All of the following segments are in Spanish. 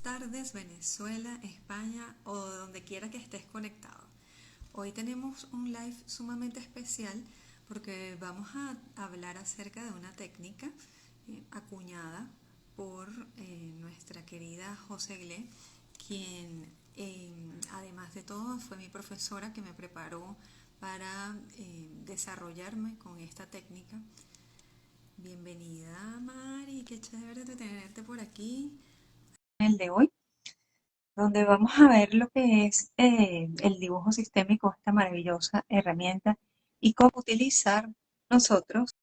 tardes, Venezuela, España o donde quiera que estés conectado. Hoy tenemos un live sumamente especial porque vamos a hablar acerca de una técnica acuñada por nuestra querida José Glé, quien además de todo fue mi profesora que me preparó para desarrollarme con esta técnica. Bienvenida, Mari, qué chévere de tenerte por aquí. El de hoy, donde vamos a ver lo que es el dibujo sistémico, esta maravillosa herramienta, y cómo utilizar nosotros,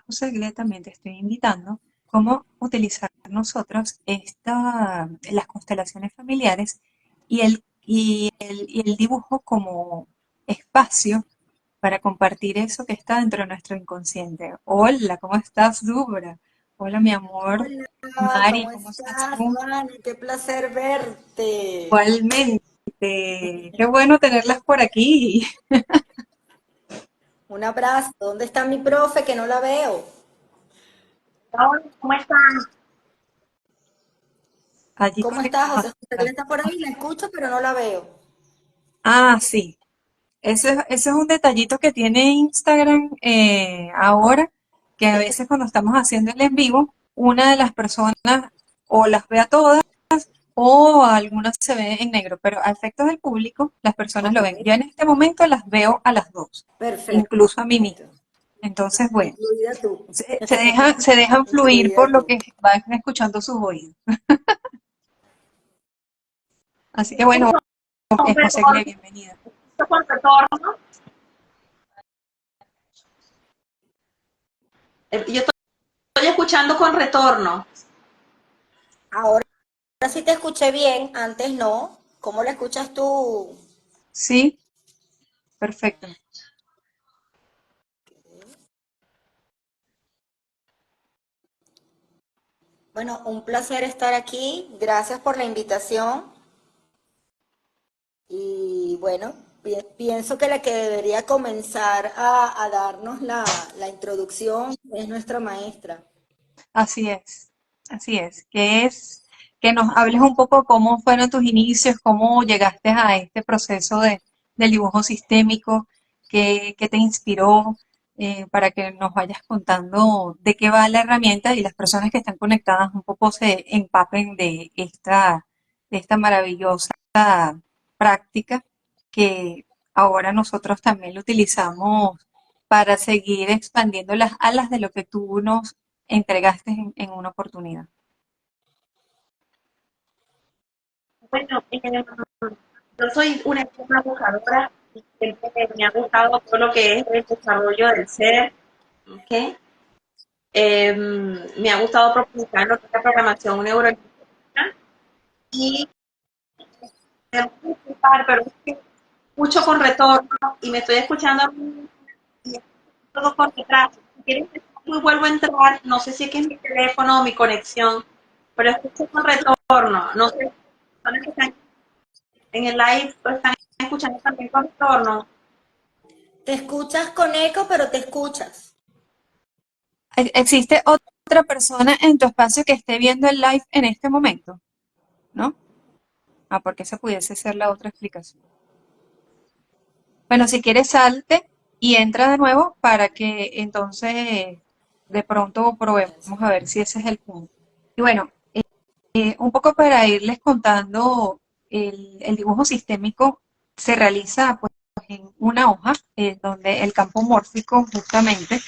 José Gle, también te estoy invitando, cómo utilizar nosotros las constelaciones familiares y el dibujo como espacio para compartir eso que está dentro de nuestro inconsciente. Hola, ¿cómo estás, Dubra? Hola, mi amor. Hola, Mari, ¿cómo ¿cómo estás estás, tú? Vane? Qué placer verte. Igualmente, qué bueno tenerlas por aquí. Un abrazo. ¿Dónde está mi profe que no la veo? Hola, ¿cómo están? Allí ¿Cómo estás, conectadas. José? José, que está por ahí, la escucho, pero no la veo. Ah, sí. Ese es un detallito que tiene Instagram ahora, que a veces cuando estamos haciendo el en vivo, una de las personas o las ve a todas o algunas se ve en negro, pero a efectos del público, las personas Ok, lo ven. Yo en este momento las veo a las dos, perfecto. incluso a mí misma. Entonces, bueno, Incluida tú. se dejan fluir por Incluida lo tú. que van escuchando sus oídos. Así que bueno, Escucho un José Gle, retorno, bienvenida. escucho con retorno. Yo estoy escuchando con retorno. Ahora sí te escuché bien, antes no. ¿Cómo la escuchas tú? Sí, perfecto. Bueno, un placer estar aquí. Gracias por la invitación. Y bueno, pienso que la que debería comenzar a darnos la introducción es nuestra maestra. Así es, que nos hables un poco cómo fueron tus inicios, cómo llegaste a este proceso del dibujo sistémico, qué te inspiró, para que nos vayas contando de qué va la herramienta y las personas que están conectadas un poco se empapen de esta maravillosa práctica que ahora nosotros también lo utilizamos para seguir expandiendo las alas de lo que tú nos entregaste en una oportunidad. Bueno, yo soy una extrema buscadora y siempre me ha gustado todo lo que es el desarrollo del ser. ¿Ok? Me ha gustado profundizar en lo que es la programación neurolingüística y pero es que escucho con retorno y me estoy escuchando a mí y todo por detrás. Si quieres, después vuelvo a entrar. No sé si es que es mi teléfono o mi conexión, pero escucho con retorno. No sé si las personas que están en el live lo están escuchando también con retorno. Te escuchas con eco, pero te escuchas. ¿Existe otra persona en tu espacio que esté viendo el live en este momento? ¿No? Ah, porque esa pudiese ser la otra explicación. Bueno, si quieres salte y entra de nuevo para que entonces de pronto probemos a ver si ese es el punto. Y bueno, un poco para irles contando, el dibujo sistémico se realiza pues en una hoja donde el campo mórfico justamente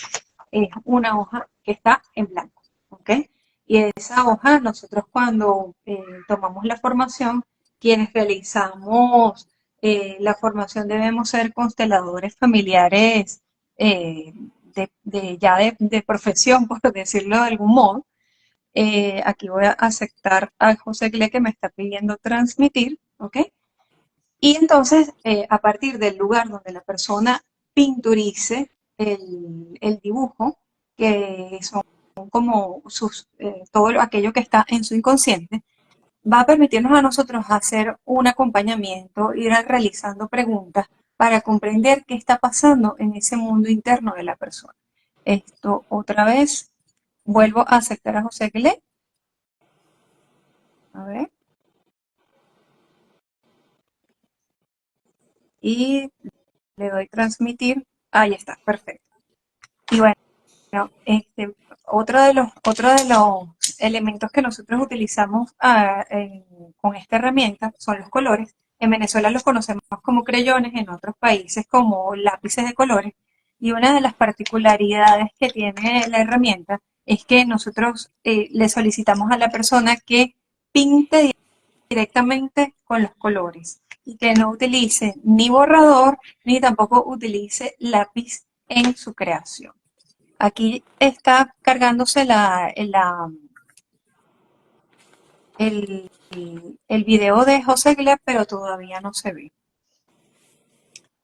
es una hoja que está en blanco, ¿ok? Y esa hoja nosotros cuando tomamos la formación, quienes realizamos la formación debemos ser consteladores familiares ya de profesión, por decirlo de algún modo. Aquí voy a aceptar a José Gle que me está pidiendo transmitir, ¿ok? Y entonces, a partir del lugar donde la persona pinturice el dibujo, que son como todo aquello que está en su inconsciente, va a permitirnos a nosotros hacer un acompañamiento, ir realizando preguntas para comprender qué está pasando en ese mundo interno de la persona. Esto otra vez, vuelvo a aceptar a José Gle. A ver. y le doy transmitir. Ahí está, perfecto. Y bueno, otro de los elementos que nosotros utilizamos con esta herramienta son los colores. En Venezuela los conocemos como creyones, en otros países como lápices de colores. Y una de las particularidades que tiene la herramienta es que nosotros le solicitamos a la persona que pinte directamente con los colores y que no utilice ni borrador ni tampoco utilice lápiz en su creación. Aquí está cargándose el video de José Gleb, pero todavía no se ve.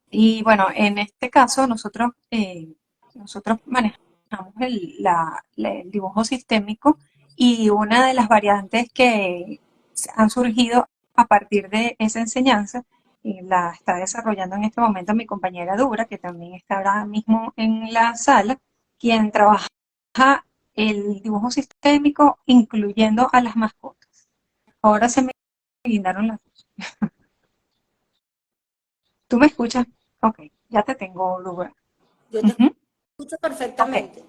Y bueno, en este caso nosotros manejamos el dibujo sistémico, y una de las variantes que han surgido a partir de esa enseñanza, y la está desarrollando en este momento mi compañera Dura, que también está ahora mismo en la sala, quien trabaja el dibujo sistémico incluyendo a las mascotas. Ahora se me guindaron las dos. ¿Tú me escuchas? Ok, ya te tengo, Dura. Yo te Ujú. escucho Ok, perfectamente.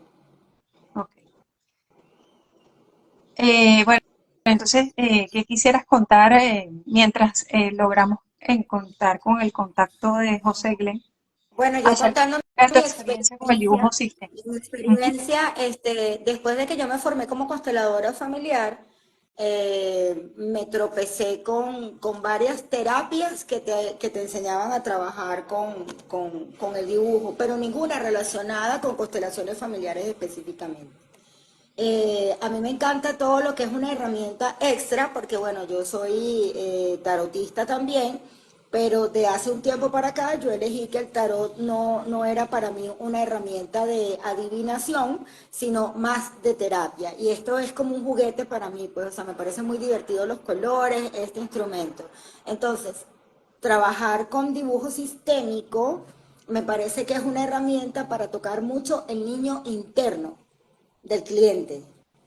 ok. Bueno, entonces, ¿qué quisieras contar mientras logramos contar con el contacto de José Glenn Bueno, yo acerca contando de tu mi experiencia con el dibujo experiencia, sistémico? mi Ujú. experiencia, después de que yo me formé como consteladora familiar, me tropecé con varias terapias que te enseñaban a trabajar con el dibujo, pero ninguna relacionada con constelaciones familiares específicamente. A mí me encanta todo lo que es una herramienta extra, porque bueno, yo soy tarotista también, pero de hace un tiempo para acá yo elegí que el tarot no era para mí una herramienta de adivinación, sino más de terapia. Y esto es como un juguete para mí, pues, o sea, me parece muy divertido los colores, este instrumento. Entonces, trabajar con dibujo sistémico me parece que es una herramienta para tocar mucho el niño interno del cliente,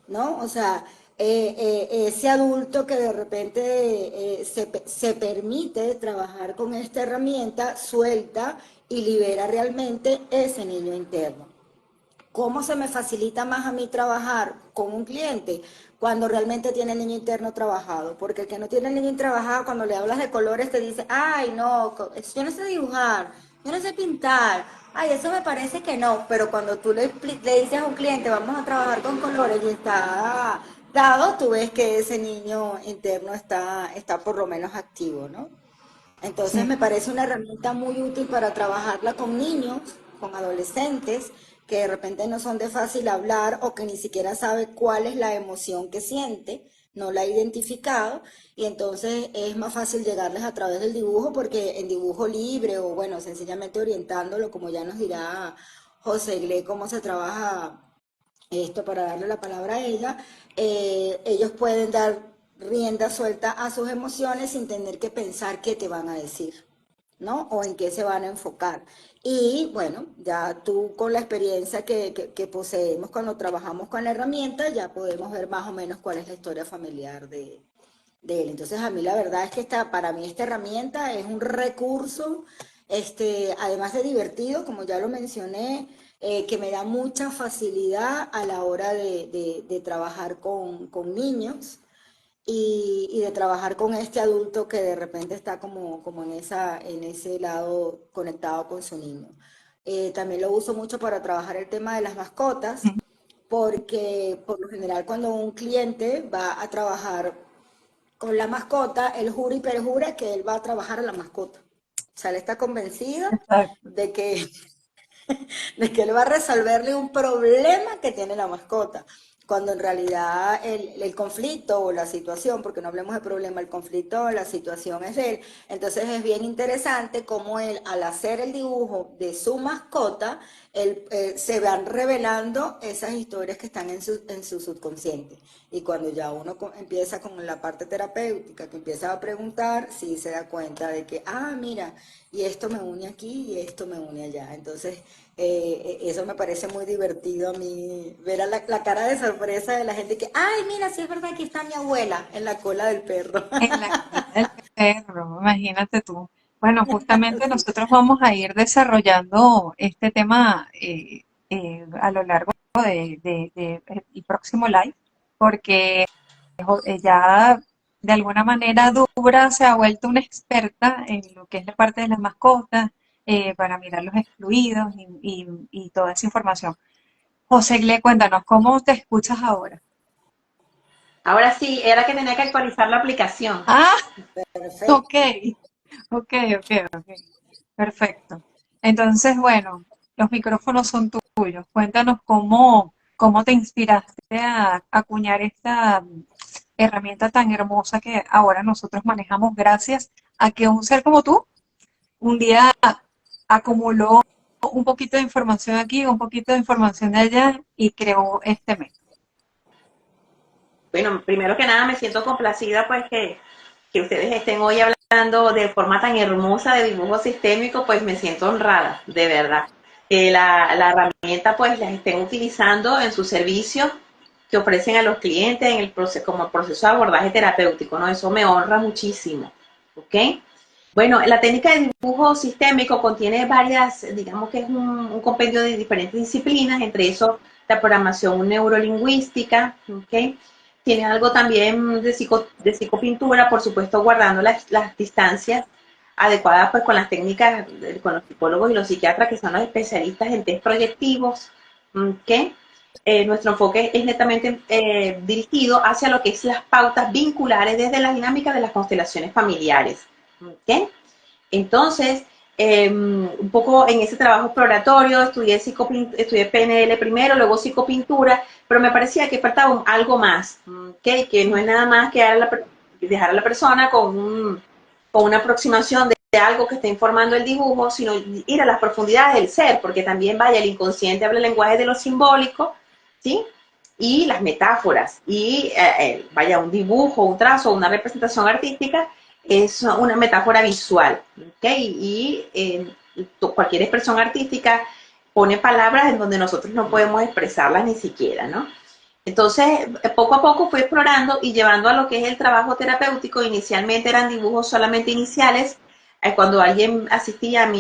¿no? O sea, ese adulto que de repente se permite trabajar con esta herramienta, suelta y libera realmente ese niño interno. ¿Cómo se me facilita más a mí trabajar con un cliente? Cuando realmente tiene el niño interno trabajado. Porque el que no tiene el niño trabajado, cuando le hablas de colores, te dice, ay, no, yo no sé dibujar, yo no sé pintar, ay, eso me parece que no. Pero cuando tú le dices a un cliente, vamos a trabajar con colores y está dado, tú ves que ese niño interno está por lo menos activo, ¿no? Entonces Sí. me parece una herramienta muy útil para trabajarla con niños, con adolescentes, que de repente no son de fácil hablar o que ni siquiera sabe cuál es la emoción que siente, no la ha identificado, y entonces es más fácil llegarles a través del dibujo, porque en dibujo libre o bueno, sencillamente orientándolo, como ya nos dirá José Igle, cómo se trabaja esto para darle la palabra a ella, ellos pueden dar rienda suelta a sus emociones sin tener que pensar qué te van a decir, ¿no? O en qué se van a enfocar. Y bueno, ya tú con la experiencia que poseemos cuando trabajamos con la herramienta, ya podemos ver más o menos cuál es la historia familiar de él. Entonces a mí la verdad es que para mí esta herramienta es un recurso, además de divertido, como ya lo mencioné, que me da mucha facilidad a la hora de trabajar con niños y de trabajar con este adulto que de repente está como en ese lado conectado con su niño. También lo uso mucho para trabajar el tema de las mascotas, porque por lo general cuando un cliente va a trabajar con la mascota, él jura y perjura que él va a trabajar a la mascota. O sea, él está convencido Exacto. de que de que él va a resolverle un problema que tiene la mascota, cuando en realidad el conflicto o la situación, porque no hablemos de problema, el conflicto o la situación es de él. Entonces es bien interesante cómo él, al hacer el dibujo de su mascota, se van revelando esas historias que están en su subconsciente. Y cuando ya uno empieza con la parte terapéutica, que empieza a preguntar, sí se da cuenta de que, mira, y esto me une aquí y esto me une allá. Entonces, eso me parece muy divertido a mí, ver a la cara de sorpresa de la gente que, ay, mira, sí es verdad, aquí está mi abuela en la cola del perro. En la cola del perro, imagínate tú. Bueno, justamente nosotros vamos a ir desarrollando este tema a lo largo el próximo live, porque ya de alguna manera Dubra se ha vuelto una experta en lo que es la parte de las mascotas, para mirar los excluidos y toda esa información. José Gle, cuéntanos, ¿cómo te escuchas ahora? Ahora sí, era que tenía que actualizar la aplicación. Ah, ok, Perfecto. ok, ok, ok. Perfecto. Entonces, bueno, los micrófonos son tuyos. Cuéntanos cómo te inspiraste a acuñar esta herramienta tan hermosa que ahora nosotros manejamos gracias a que un ser como tú un día acumuló un poquito de información aquí, un poquito de información de allá y creó este método. Bueno, primero que nada me siento complacida pues que ustedes estén hoy hablando de forma tan hermosa de dibujo sistémico, pues me siento honrada, de verdad. Que la herramienta pues la estén utilizando en su servicio que ofrecen a los clientes en el proceso, como proceso de abordaje terapéutico, ¿no? Eso me honra muchísimo, ¿ok? Bueno, la técnica de dibujo sistémico contiene varias, digamos que es un compendio de diferentes disciplinas, entre eso la programación neurolingüística, ¿ok? Tiene algo también de psicopintura, por supuesto guardando las distancias adecuadas pues con las técnicas, con los psicólogos y los psiquiatras que son los especialistas en test proyectivos, ¿ok? Nuestro enfoque es netamente dirigido hacia lo que es las pautas vinculares desde la dinámica de las constelaciones familiares. ¿Okay? Entonces, un poco en ese trabajo exploratorio, estudié PNL primero, luego psicopintura, pero me parecía que faltaba algo más, ¿okay? Que no es nada más que dejar a la persona con una aproximación de algo que está informando el dibujo, sino ir a las profundidades del ser, porque también, vaya, el inconsciente habla el lenguaje de lo simbólico, ¿sí? Y las metáforas, y vaya, un dibujo, un trazo, una representación artística es una metáfora visual, ¿ok? Y cualquier expresión artística pone palabras en donde nosotros no podemos expresarlas ni siquiera, ¿no? Entonces, poco a poco fui explorando y llevando a lo que es el trabajo terapéutico. Inicialmente eran dibujos solamente iniciales. Cuando alguien asistía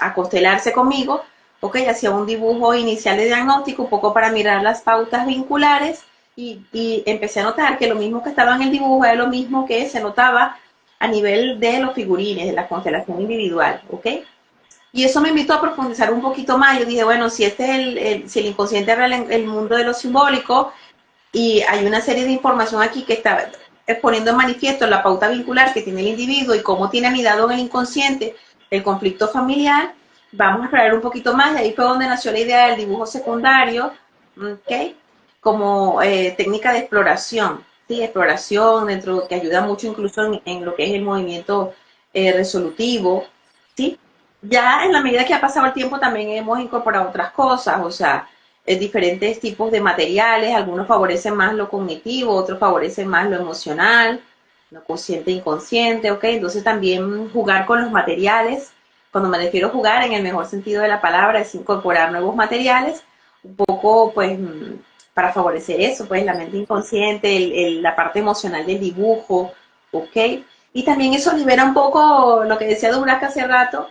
a constelarse conmigo, ok, hacía un dibujo inicial de diagnóstico, un poco para mirar las pautas vinculares y empecé a notar que lo mismo que estaba en el dibujo era lo mismo que se notaba a nivel de los figurines, de la constelación individual, ¿ok? Y eso me invitó a profundizar un poquito más. Yo dije, bueno, si este es si el inconsciente habla el mundo de lo simbólico y hay una serie de información aquí que está poniendo en manifiesto la pauta vincular que tiene el individuo y cómo tiene anidado en el inconsciente el conflicto familiar, vamos a explorar un poquito más. Y ahí fue donde nació la idea del dibujo secundario, ¿ok? Como técnica de exploración, ¿sí? Exploración dentro que ayuda mucho incluso en lo que es el movimiento resolutivo, ¿sí? Ya en la medida que ha pasado el tiempo también hemos incorporado otras cosas, o sea, diferentes tipos de materiales, algunos favorecen más lo cognitivo, otros favorecen más lo emocional, lo consciente e inconsciente, ¿ok? Entonces también jugar con los materiales, cuando me refiero a jugar en el mejor sentido de la palabra, es incorporar nuevos materiales, un poco pues para favorecer eso, pues la mente inconsciente, la parte emocional del dibujo, ¿ok? Y también eso libera un poco lo que decía Durac hace rato,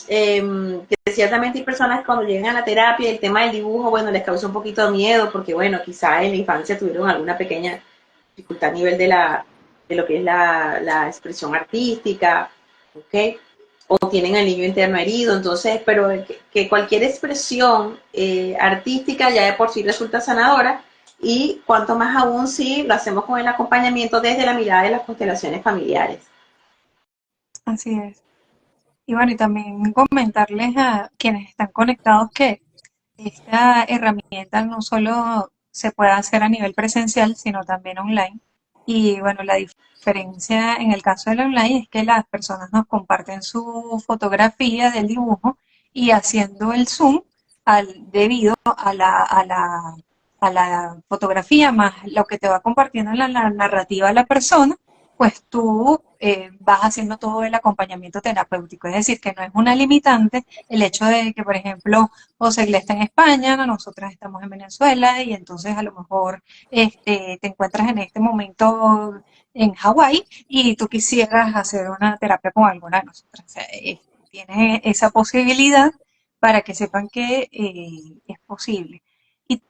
que ciertamente hay personas que cuando llegan a la terapia el tema del dibujo, bueno, les causa un poquito de miedo porque, bueno, quizás en la infancia tuvieron alguna pequeña dificultad a nivel de lo que es la expresión artística, ¿ok? O tienen el niño interno herido, entonces, pero que cualquier expresión artística ya de por sí resulta sanadora y cuanto más aún si lo hacemos con el acompañamiento desde la mirada de las constelaciones familiares. Así es. Y bueno, y también comentarles a quienes están conectados que esta herramienta no solo se puede hacer a nivel presencial, sino también online. Y bueno, la diferencia en el caso del online es que las personas nos comparten su fotografía del dibujo y haciendo el zoom debido a la fotografía más lo que te va compartiendo en la narrativa la persona, pues tú vas haciendo todo el acompañamiento terapéutico. Es decir, que no es una limitante el hecho de que, por ejemplo, José Glé está en España, nosotras estamos en Venezuela y entonces a lo mejor te encuentras en este momento en Hawái y tú quisieras hacer una terapia con alguna de nosotras. O sea, tienes esa posibilidad para que sepan que es posible.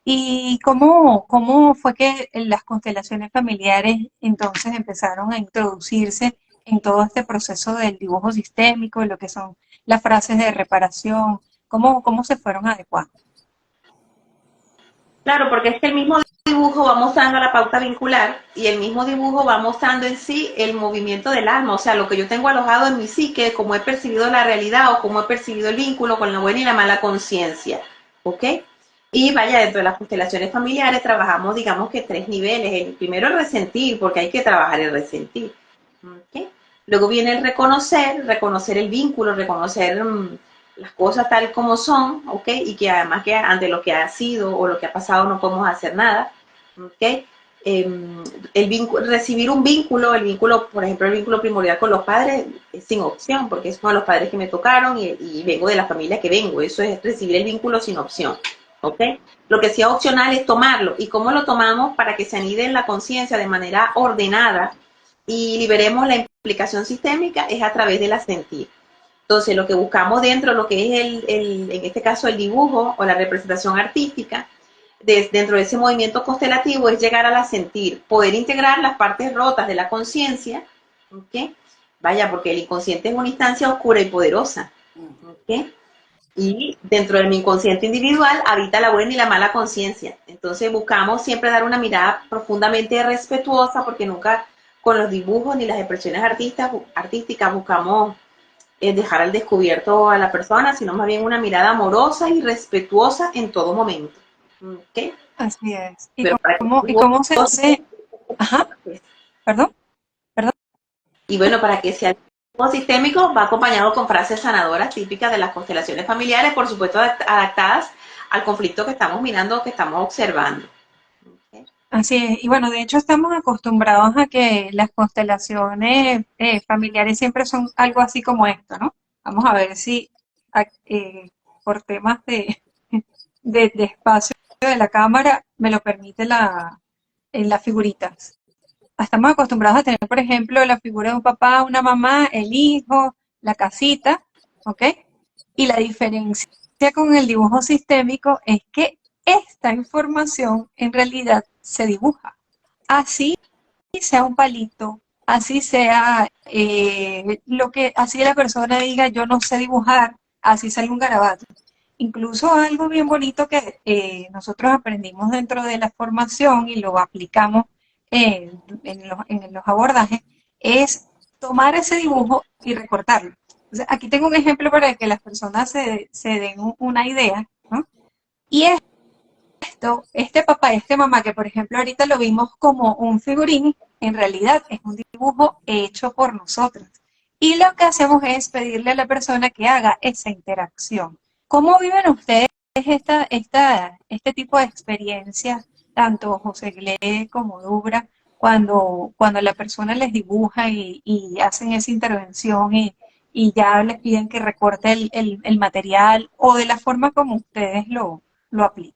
¿Y cómo fue que las constelaciones familiares entonces empezaron a introducirse en todo este proceso del dibujo sistémico, lo que son las frases de reparación? ¿Cómo se fueron adecuando? Claro, porque es que el mismo dibujo va mostrando la pauta vincular y el mismo dibujo va mostrando en sí el movimiento del alma, o sea, lo que yo tengo alojado en mi psique, cómo he percibido la realidad o cómo he percibido el vínculo con la buena y la mala conciencia, ¿ok? Y vaya, dentro de las constelaciones familiares trabajamos, digamos que tres niveles. El primero es resentir, porque hay que trabajar el resentir, ¿ok? Luego viene el reconocer el vínculo, reconocer las cosas tal como son, ¿ok? Y que además que ante lo que ha sido o lo que ha pasado no podemos hacer nada, ¿ok? Recibir un vínculo, el vínculo, por ejemplo, el vínculo primordial con los padres es sin opción, porque son los padres que me tocaron y vengo de la familia que vengo, eso es recibir el vínculo sin opción, ¿ok? Lo que sí es opcional es tomarlo, y cómo lo tomamos para que se anide en la conciencia de manera ordenada y liberemos la implicación sistémica es a través del sentir. Entonces, lo que buscamos dentro de lo que es en este caso, el dibujo o la representación artística, dentro de ese movimiento constelativo, es llegar a sentir, poder integrar las partes rotas de la conciencia, ¿ok? Vaya, porque el inconsciente es una instancia oscura y poderosa, ¿ok? Y dentro de mi inconsciente individual habita la buena y la mala conciencia. Entonces buscamos siempre dar una mirada profundamente respetuosa, porque nunca con los dibujos ni las expresiones artísticas buscamos dejar al descubierto a la persona, sino más bien una mirada amorosa y respetuosa en todo momento. ¿Okay? Así es. ¿Y Pero para que cómo se hace? Ajá, perdón, perdón. y bueno, para que sea sistémico, va acompañado con frases sanadoras típicas de las constelaciones familiares, por supuesto adaptadas al conflicto que estamos mirando, que estamos observando. ¿Okay? Así es. Y bueno, de hecho estamos acostumbrados a que las constelaciones familiares siempre son algo así como esto, ¿no? Vamos a ver si por temas de espacio de la cámara me lo permite en las figuritas. Estamos acostumbrados a tener, por ejemplo, la figura de un papá, una mamá, el hijo, la casita, ¿ok? Y la diferencia con el dibujo sistémico es que esta información en realidad se dibuja. Así sea un palito, así sea así la persona diga yo no sé dibujar, así sale un garabato. Incluso algo bien bonito que nosotros aprendimos dentro de la formación y lo aplicamos en los abordajes es tomar ese dibujo y recortarlo. Entonces, aquí tengo un ejemplo para que las personas se den una idea, ¿no? Y este papá y este mamá, que por ejemplo ahorita lo vimos como un figurín, en realidad es un dibujo hecho por nosotros. Y lo que hacemos es pedirle a la persona que haga esa interacción. ¿Cómo viven ustedes este tipo de experiencia, tanto José Glé como Dubra, cuando la persona les dibuja y hacen esa intervención y ya les piden que recorte el material o de la forma como ustedes lo apliquen?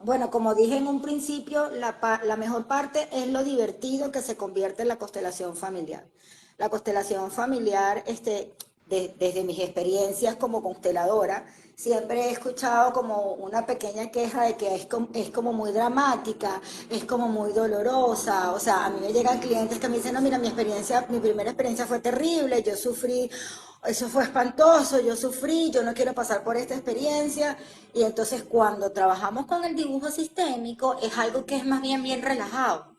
Bueno, como dije en un principio, la mejor parte es lo divertido que se convierte en la constelación familiar. La constelación familiar, desde mis experiencias como consteladora, siempre he escuchado como una pequeña queja de que es como muy dramática, es como muy dolorosa. O sea, a mí me llegan clientes que me dicen, no, mira, mi primera experiencia fue terrible, yo sufrí, eso fue espantoso, yo sufrí, yo no quiero pasar por esta experiencia. Y entonces cuando trabajamos con el dibujo sistémico es algo que es más bien relajado,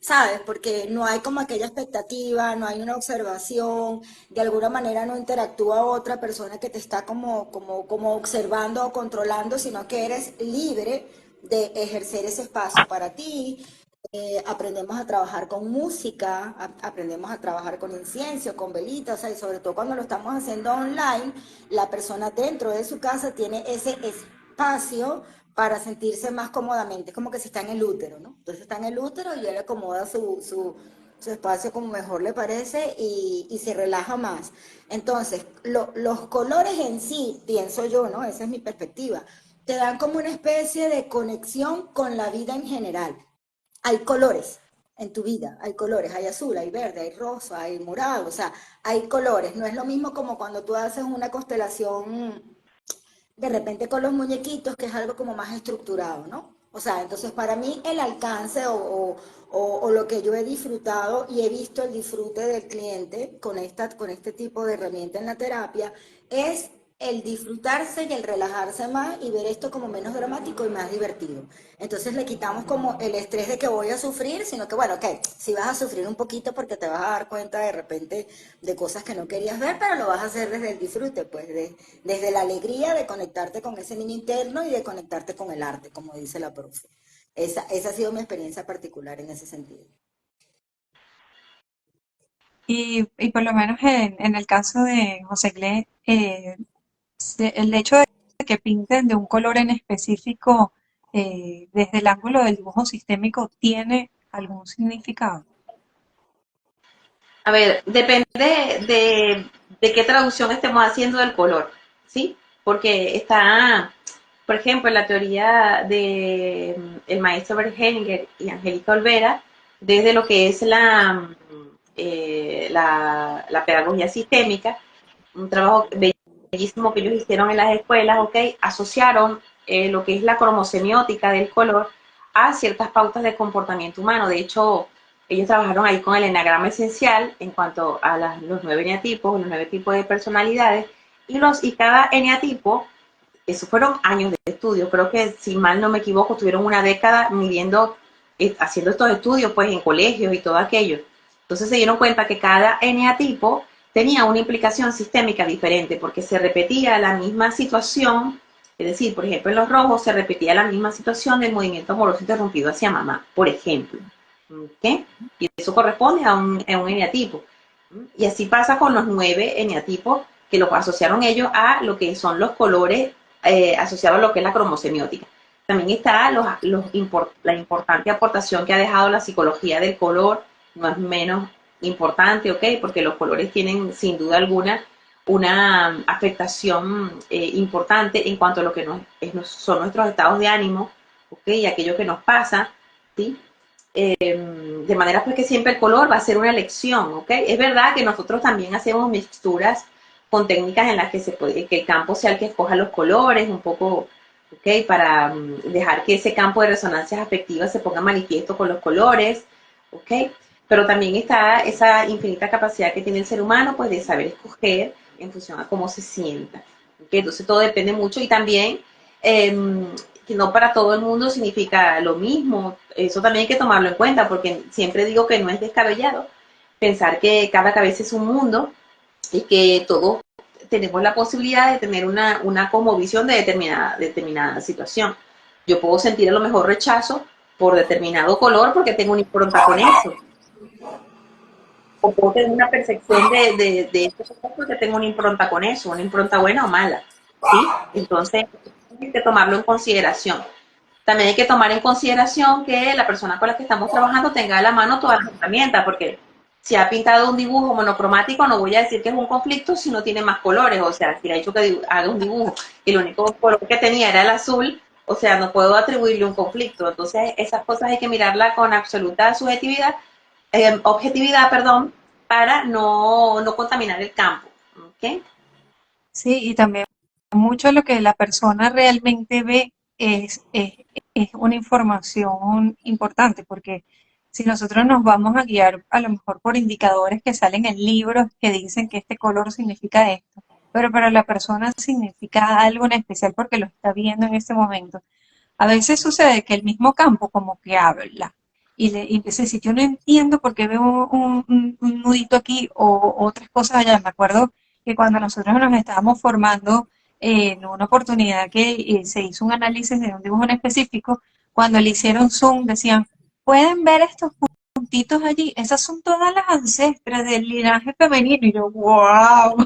¿sabes? Porque no hay como aquella expectativa, no hay una observación, de alguna manera no interactúa otra persona que te está como observando o controlando, sino que eres libre de ejercer ese espacio para ti. Aprendemos a trabajar con música, aprendemos a trabajar con incienso, con velitas, o sea, y sobre todo cuando lo estamos haciendo online, la persona dentro de su casa tiene ese espacio para sentirse más cómodamente, como que si está en el útero, ¿no? Entonces está en el útero y él acomoda su espacio como mejor le parece y se relaja más. Entonces, los colores en sí, pienso yo, ¿no? Esa es mi perspectiva, te dan como una especie de conexión con la vida en general. Hay colores en tu vida, hay colores, hay azul, hay verde, hay rosa, hay morado, o sea, hay colores. No es lo mismo como cuando tú haces una constelación de repente con los muñequitos, que es algo como más estructurado, ¿no? O sea, entonces para mí el alcance o lo que yo he disfrutado y he visto el disfrute del cliente con este tipo de herramienta en la terapia es el disfrutarse y el relajarse más y ver esto como menos dramático y más divertido. Entonces le quitamos como el estrés de que voy a sufrir, sino que bueno, ok, si vas a sufrir un poquito porque te vas a dar cuenta de repente de cosas que no querías ver, pero lo vas a hacer desde el disfrute, pues desde la alegría de conectarte con ese niño interno y de conectarte con el arte, como dice la profe. Esa ha sido mi experiencia particular en ese sentido. Y por lo menos en el caso de José Gle, el hecho de que pinten de un color en específico desde el ángulo del dibujo sistémico tiene algún significado. A ver, depende de qué traducción estemos haciendo del color, ¿sí? Porque está, por ejemplo, en la teoría de el maestro Bergeninger y Angélica Olvera, desde lo que es la pedagogía sistémica, un trabajo bellísimo que ellos hicieron en las escuelas, ¿ok? Asociaron lo que es la cromosemiótica del color a ciertas pautas de comportamiento humano. De hecho, ellos trabajaron ahí con el enagrama esencial en cuanto a los 9 eneatipos, los 9 tipos de personalidades, y cada eneatipo, eso fueron años de estudio, creo que si mal no me equivoco, tuvieron una década midiendo, haciendo estos estudios pues en colegios y todo aquello. Entonces se dieron cuenta que cada eneatipo tenía una implicación sistémica diferente, porque se repetía la misma situación, es decir, por ejemplo, en los rojos se repetía la misma situación del movimiento amoroso interrumpido hacia mamá, por ejemplo. ¿Okay? Y eso corresponde a un eneatipo. Y así pasa con los 9 eneatipos que lo asociaron ellos a lo que son los colores asociados a lo que es la cromosemiótica. También está la importante aportación que ha dejado la psicología del color, no es menos importante, ¿ok? Porque los colores tienen sin duda alguna una afectación importante en cuanto a lo que son nuestros estados de ánimo, ¿ok? Y aquello que nos pasa, ¿sí? De manera pues que siempre el color va a ser una elección, ¿ok? Es verdad que nosotros también hacemos mixturas con técnicas en las que se puede, que el campo sea el que escoja los colores, un poco, ¿ok? Para dejar que ese campo de resonancias afectivas se ponga manifiesto con los colores, ¿ok? Pero también está esa infinita capacidad que tiene el ser humano, pues de saber escoger en función a cómo se sienta, ¿ok? Entonces todo depende mucho y también que no para todo el mundo significa lo mismo. Eso también hay que tomarlo en cuenta, porque siempre digo que no es descabellado pensar que cada cabeza es un mundo y que todos tenemos la posibilidad de tener una cosmovisión de determinada situación. Yo puedo sentir a lo mejor rechazo por determinado color porque tengo una impronta con eso. O puedo tener una percepción de este color porque tengo una impronta con eso, una impronta buena o mala. ¿Sí? Entonces, hay que tomarlo en consideración. También hay que tomar en consideración que la persona con la que estamos trabajando tenga a la mano todas las herramientas, porque si ha pintado un dibujo monocromático, no voy a decir que es un conflicto si no tiene más colores. O sea, si ha hecho que haga un dibujo y el único color que tenía era el azul, o sea, no puedo atribuirle un conflicto. Entonces, esas cosas hay que mirarlas con absoluta objetividad, perdón, para no contaminar el campo. ¿Okay? Sí, y también mucho lo que la persona realmente ve es una información importante, porque si nosotros nos vamos a guiar a lo mejor por indicadores que salen en libros que dicen que este color significa esto, pero para la persona significa algo en especial porque lo está viendo en ese momento. A veces sucede que el mismo campo como que habla y dice, si yo no entiendo por qué veo un nudito aquí o otras cosas allá. Me acuerdo que cuando nosotros nos estábamos formando en una oportunidad que se hizo un análisis de un dibujo en específico, cuando le hicieron zoom decían, ¿pueden ver estos puntitos allí? Esas son todas las ancestras del linaje femenino. Y yo, wow,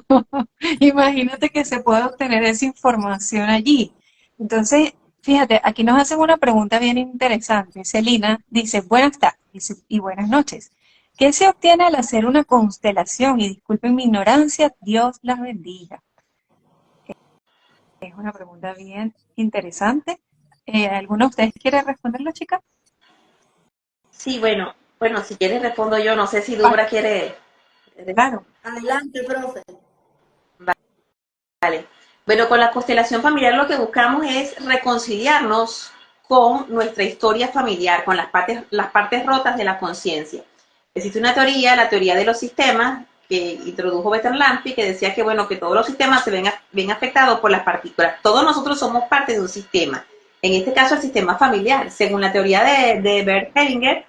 imagínate que se puede obtener esa información allí. Entonces, Fíjate, aquí nos hacen una pregunta bien interesante. Celina dice, buenas tardes y buenas noches. ¿Qué se obtiene al hacer una constelación? Y disculpen mi ignorancia, Dios las bendiga. Es una pregunta bien interesante. ¿Alguno de ustedes quiere responderlo, chica? Sí, bueno, si quieres respondo yo, no sé si Vale, Dubra quiere. claro. Adelante, profe. Vale. Bueno, con la constelación familiar lo que buscamos es reconciliarnos con nuestra historia familiar, con las partes rotas de la conciencia. Existe una teoría, la teoría de los sistemas, que introdujo Bertalanffy, que decía que, bueno, que todos los sistemas se ven afectados por las partículas. Todos nosotros somos parte de un sistema. En este caso, el sistema familiar. Según la teoría de Bert Hellinger,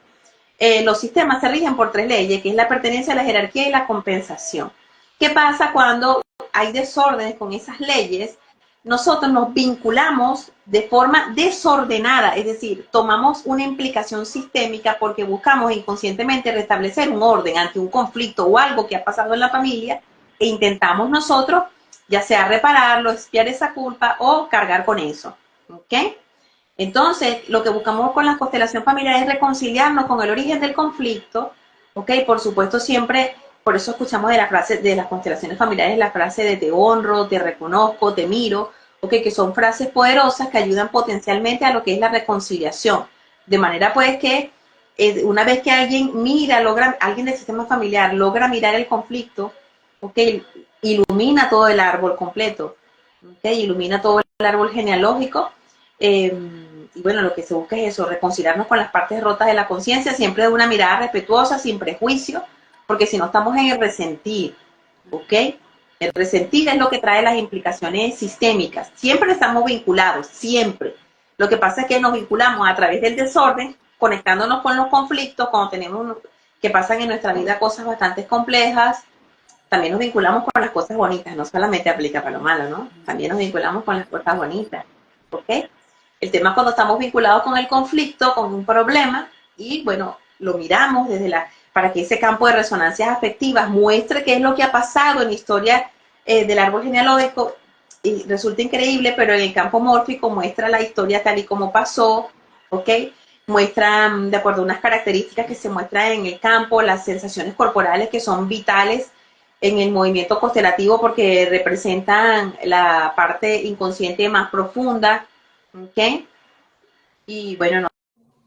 los sistemas se rigen por tres leyes, que es la pertenencia, la jerarquía y la compensación. ¿Qué pasa cuando hay desórdenes con esas leyes? Nosotros nos vinculamos de forma desordenada, es decir, tomamos una implicación sistémica porque buscamos inconscientemente restablecer un orden ante un conflicto o algo que ha pasado en la familia e intentamos nosotros ya sea repararlo, expiar esa culpa o cargar con eso. ¿Ok? Entonces, lo que buscamos con la constelación familiar es reconciliarnos con el origen del conflicto, ¿ok? Por supuesto, siempre, por eso escuchamos de la frase de las constelaciones familiares, la frase de te honro, te reconozco, te miro, ¿ok? Que son frases poderosas que ayudan potencialmente a lo que es la reconciliación. De manera, pues, que una vez que alguien del sistema familiar logra mirar el conflicto, ¿ok? Ilumina todo el árbol completo, ¿ok? Ilumina todo el árbol genealógico. Y bueno, lo que se busca es eso, reconciliarnos con las partes rotas de la conciencia, siempre de una mirada respetuosa, sin prejuicio, porque si no estamos en el resentir, ¿ok? El resentir es lo que trae las implicaciones sistémicas. Siempre estamos vinculados, siempre. Lo que pasa es que nos vinculamos a través del desorden, conectándonos con los conflictos, cuando tenemos que pasan en nuestra vida cosas bastante complejas, también nos vinculamos con las cosas bonitas, no solamente aplica para lo malo, ¿no? También nos vinculamos con las cosas bonitas, ¿ok? El tema es cuando estamos vinculados con el conflicto, con un problema, y bueno, lo miramos para que ese campo de resonancias afectivas muestre qué es lo que ha pasado en la historia del árbol genealógico, y resulta increíble, pero en el campo mórfico muestra la historia tal y como pasó, ¿ok? Muestra, de acuerdo a unas características que se muestran en el campo, las sensaciones corporales que son vitales en el movimiento constelativo porque representan la parte inconsciente más profunda, ¿ok? Y bueno,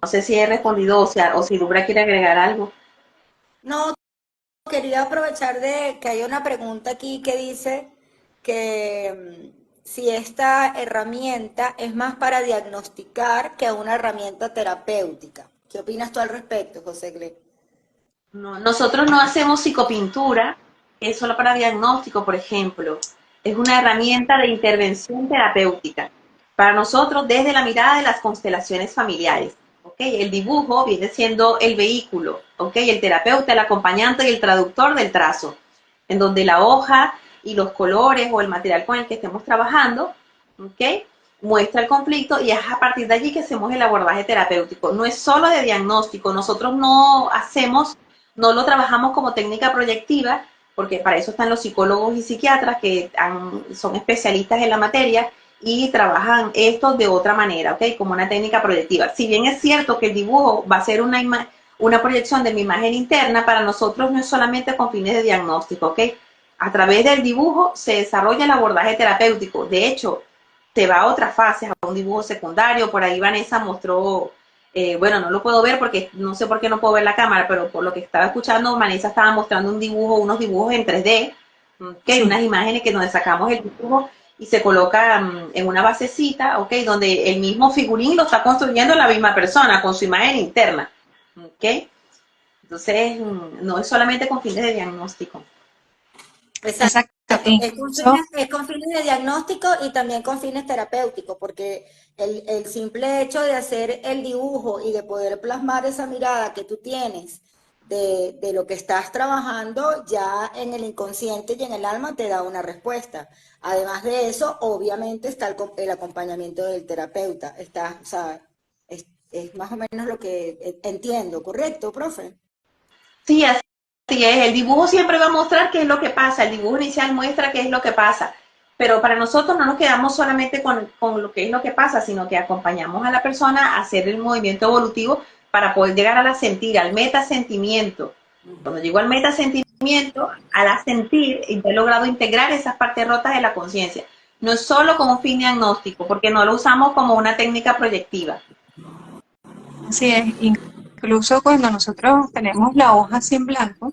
no sé si he respondido o si Dubra quiere agregar algo. No, quería aprovechar de que hay una pregunta aquí que dice que si esta herramienta es más para diagnosticar que una herramienta terapéutica. ¿Qué opinas tú al respecto, José Gle? No, nosotros no hacemos psicopintura, es solo para diagnóstico, por ejemplo. Es una herramienta de intervención terapéutica. Para nosotros, desde la mirada de las constelaciones familiares. ¿Ok? El dibujo viene siendo el vehículo, ¿ok? El terapeuta, el acompañante y el traductor del trazo, en donde la hoja y los colores o el material con el que estemos trabajando, ¿ok? Muestra el conflicto y es a partir de allí que hacemos el abordaje terapéutico. No es solo de diagnóstico, nosotros no lo trabajamos como técnica proyectiva, porque para eso están los psicólogos y psiquiatras que son especialistas en la materia y trabajan esto de otra manera, ¿ok? Como una técnica proyectiva. Si bien es cierto que el dibujo va a ser una proyección de mi imagen interna, para nosotros no es solamente con fines de diagnóstico, ¿ok? A través del dibujo se desarrolla el abordaje terapéutico. De hecho, se va a otras fases, a un dibujo secundario. Por ahí Vanessa mostró, bueno, no lo puedo ver porque no sé por qué no puedo ver la cámara, pero por lo que estaba escuchando, Vanessa estaba mostrando unos dibujos en 3D, que hay Sí, unas imágenes que donde sacamos el dibujo y se coloca en una basecita, ¿ok? Donde el mismo figurín lo está construyendo la misma persona con su imagen interna, ¿ok? Entonces, no es solamente con fines de diagnóstico. Exacto, exacto. E incluso, es con fines de diagnóstico y también con fines terapéuticos, porque el simple hecho de hacer el dibujo y de poder plasmar esa mirada que tú tienes de lo que estás trabajando, ya en el inconsciente y en el alma te da una respuesta. Además de eso, obviamente está el acompañamiento del terapeuta. Está, o sea, es más o menos lo que entiendo, ¿correcto, profe? Sí, así es. El dibujo siempre va a mostrar qué es lo que pasa. El dibujo inicial muestra qué es lo que pasa. pero para nosotros no nos quedamos solamente con lo que es lo que pasa, sino que acompañamos a la persona a hacer el movimiento evolutivo para poder llegar a la sentir, al metasentimiento. Cuando llego al metasentimiento, al asentir, ya he logrado integrar esas partes rotas de la conciencia. No es solo como un fin diagnóstico, porque no lo usamos como una técnica proyectiva. Así es, incluso cuando nosotros tenemos la hoja así en blanco,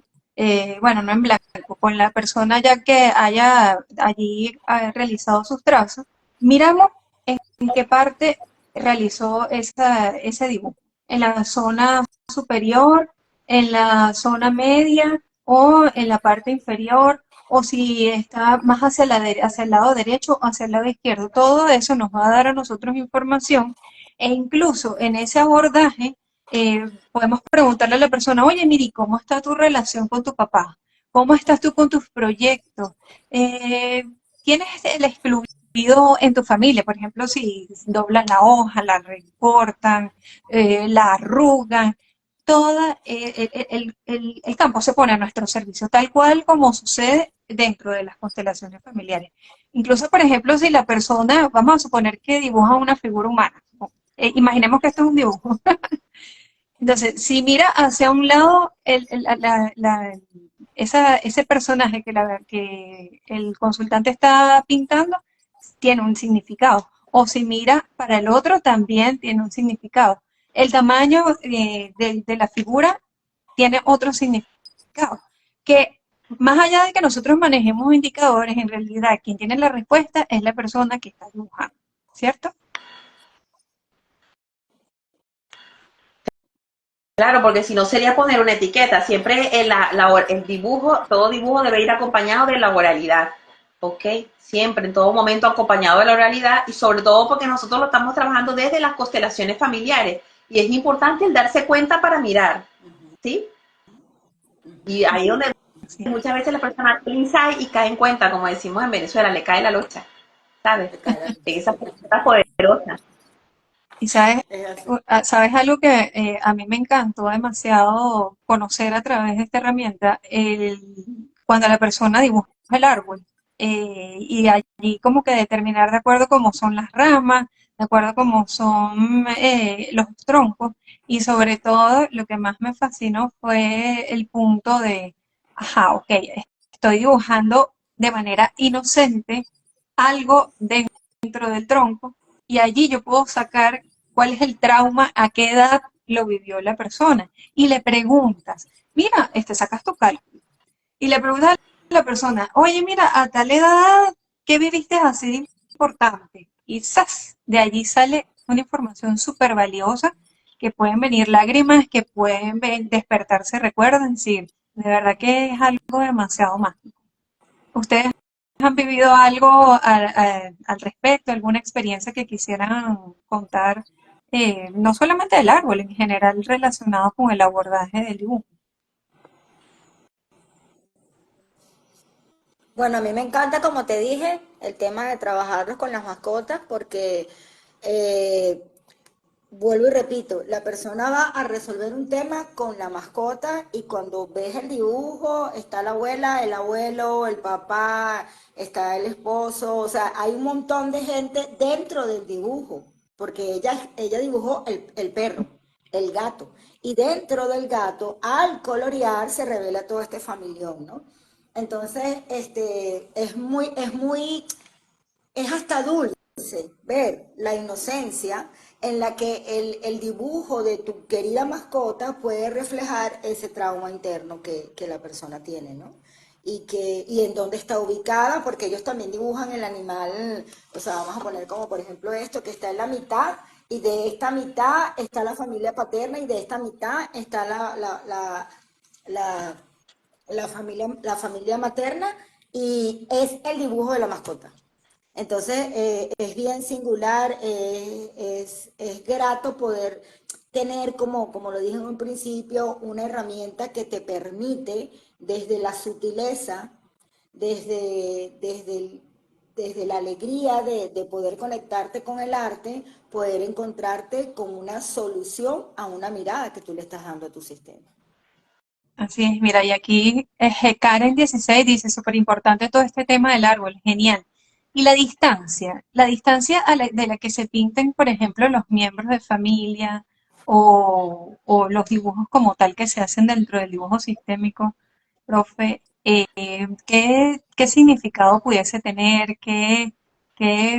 bueno, no en blanco, con la persona ya que haya allí realizado sus trazos, miramos en qué parte realizó ese dibujo, en la zona superior, en la zona media o en la parte inferior, o si está más hacia el lado derecho o hacia el lado izquierdo. Todo eso nos va a dar a nosotros información e incluso en ese abordaje podemos preguntarle a la persona, oye, Miri, ¿cómo está tu relación con tu papá? ¿Cómo estás tú con tus proyectos? Eh, ¿Quién es el excluido en tu familia? Por ejemplo, si doblan la hoja, la recortan, la arrugan, todo el campo se pone a nuestro servicio, tal cual como sucede dentro de las constelaciones familiares. Incluso, por ejemplo, si la persona, vamos a suponer que dibuja una figura humana, imaginemos que esto es un dibujo. Entonces, si mira hacia un lado, ese personaje que el consultante está pintando tiene un significado. O si mira para el otro, también tiene un significado. El tamaño de la figura tiene otro significado. Que más allá de que nosotros manejemos indicadores, en realidad quien tiene la respuesta es la persona que está dibujando, ¿cierto? Claro, porque si no sería poner una etiqueta. Siempre el dibujo, todo dibujo debe ir acompañado de la oralidad. ¿Ok? Siempre, en todo momento acompañado de la oralidad y sobre todo porque nosotros lo estamos trabajando desde las constelaciones familiares. Y es importante el darse cuenta para mirar. ¿Sí? Y ahí es donde Así es. muchas veces la persona piensa y cae en cuenta, como decimos en Venezuela, le cae la locha. ¿Sabes? En esa pregunta poderosa. Y sabes, Es así. sabes algo que a mí me encantó demasiado conocer a través de esta herramienta, cuando la persona dibuja el árbol y allí como que determinar de acuerdo cómo son las ramas, de acuerdo cómo son los troncos y sobre todo lo que más me fascinó fue el punto de, ajá, ok, estoy dibujando de manera inocente algo dentro del tronco y allí yo puedo sacar cuál es el trauma, a qué edad lo vivió la persona. Y le preguntas, mira, sacas tu cálculo. Y le preguntas a la persona, oye, mira, a tal edad, ¿qué viviste así de importante? Y ¡zas! De allí sale una información súper valiosa, que pueden venir lágrimas, que pueden despertarse recuerdos, es decir, de verdad que es algo demasiado mágico. ¿Ustedes han vivido algo al respecto, alguna experiencia que quisieran contar, no solamente del árbol, en general relacionado con el abordaje del dibujo? Bueno, a mí me encanta, como te dije, el tema de trabajarlos con las mascotas porque, eh, vuelvo y repito, la persona va a resolver un tema con la mascota y cuando ves el dibujo está la abuela, el abuelo, el papá, está el esposo, o sea, hay un montón de gente dentro del dibujo porque ella dibujó el perro, el gato, y dentro del gato, al colorear, se revela todo este familión, ¿no? Entonces, es hasta dulce ver la inocencia en la que el dibujo de tu querida mascota puede reflejar ese trauma interno que la persona tiene, ¿no? Y en dónde está ubicada, porque ellos también dibujan el animal, o sea, vamos a poner como por ejemplo esto, que está en la mitad, y de esta mitad está la familia paterna, y de esta mitad está la, la familia materna, y es el dibujo de la mascota. Entonces, es bien singular, es grato poder tener, como lo dije en un principio, una herramienta que te permite desde la sutileza, desde la alegría de poder conectarte con el arte, poder encontrarte con una solución a una mirada que tú le estás dando a tu sistema. Así es, mira, y aquí Karen 16 dice, súper importante todo este tema del árbol, genial. Y la distancia de la que se pinten, por ejemplo, los miembros de familia o los dibujos como tal que se hacen dentro del dibujo sistémico, profe, ¿qué significado pudiese tener? ¿Qué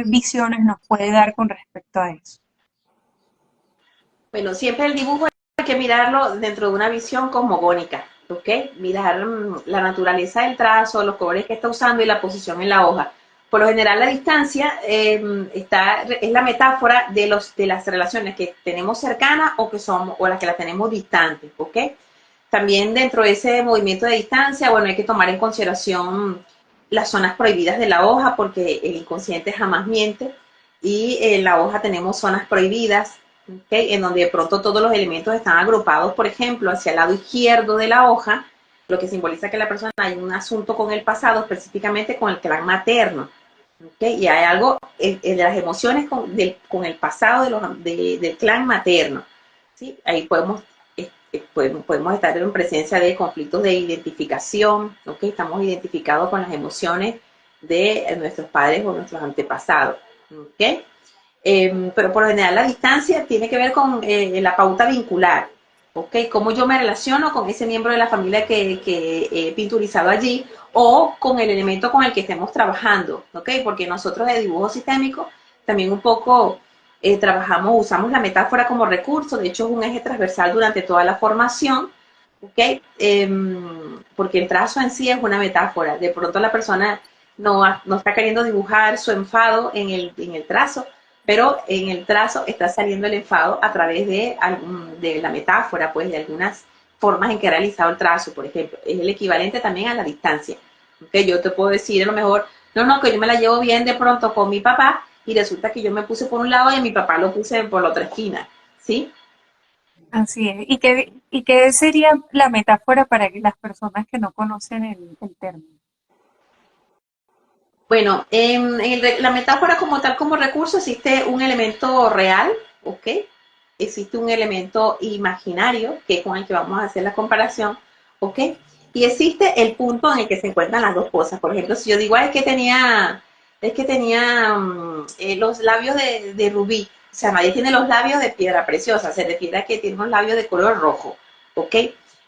visiones nos puede dar con respecto a eso? Bueno, siempre el dibujo hay que mirarlo dentro de una visión cosmogónica, ¿ok? Mirar la naturaleza del trazo, los colores que está usando y la posición en la hoja. Por lo general, la distancia es la metáfora de las relaciones que tenemos cercanas o que somos, o las que las tenemos distantes, ¿ok? También dentro de ese movimiento de distancia, bueno, hay que tomar en consideración las zonas prohibidas de la hoja, porque el inconsciente jamás miente, y en la hoja tenemos zonas prohibidas, ¿okay? En donde de pronto todos los elementos están agrupados, por ejemplo, hacia el lado izquierdo de la hoja, lo que simboliza que la persona hay un asunto con el pasado, específicamente con el clan materno, ¿okay? Y hay algo de las emociones con el pasado del clan materno, ¿sí? Ahí podemos estar en presencia de conflictos de identificación, ¿okay? Estamos identificados con las emociones de nuestros padres o nuestros antepasados, ¿okay? Pero por lo general la distancia tiene que ver con la pauta vincular, ¿ok? Cómo yo me relaciono con ese miembro de la familia que he pinturizado allí o con el elemento con el que estemos trabajando, ¿ok? Porque nosotros de dibujo sistémico también un poco usamos la metáfora como recurso, de hecho es un eje transversal durante toda la formación, ¿ok? Porque el trazo en sí es una metáfora, de pronto la persona no está queriendo dibujar su enfado en el trazo, pero en el trazo está saliendo el enfado a través de la metáfora, pues de algunas formas en que he realizado el trazo, por ejemplo. Es el equivalente también a la distancia. ¿Okay? Yo te puedo decir a lo mejor, no, que yo me la llevo bien de pronto con mi papá y resulta que yo me puse por un lado y a mi papá lo puse por la otra esquina, ¿sí? Así es. ¿Y qué sería la metáfora para que las personas que no conocen el término? Bueno, la metáfora como tal, como recurso, existe un elemento real, ¿ok? Existe un elemento imaginario, que es con el que vamos a hacer la comparación, ¿ok? Y existe el punto en el que se encuentran las dos cosas. Por ejemplo, si yo digo, es que tenía los labios de rubí, o sea, nadie tiene los labios de piedra preciosa, se refiere a que tiene unos labios de color rojo, ¿ok?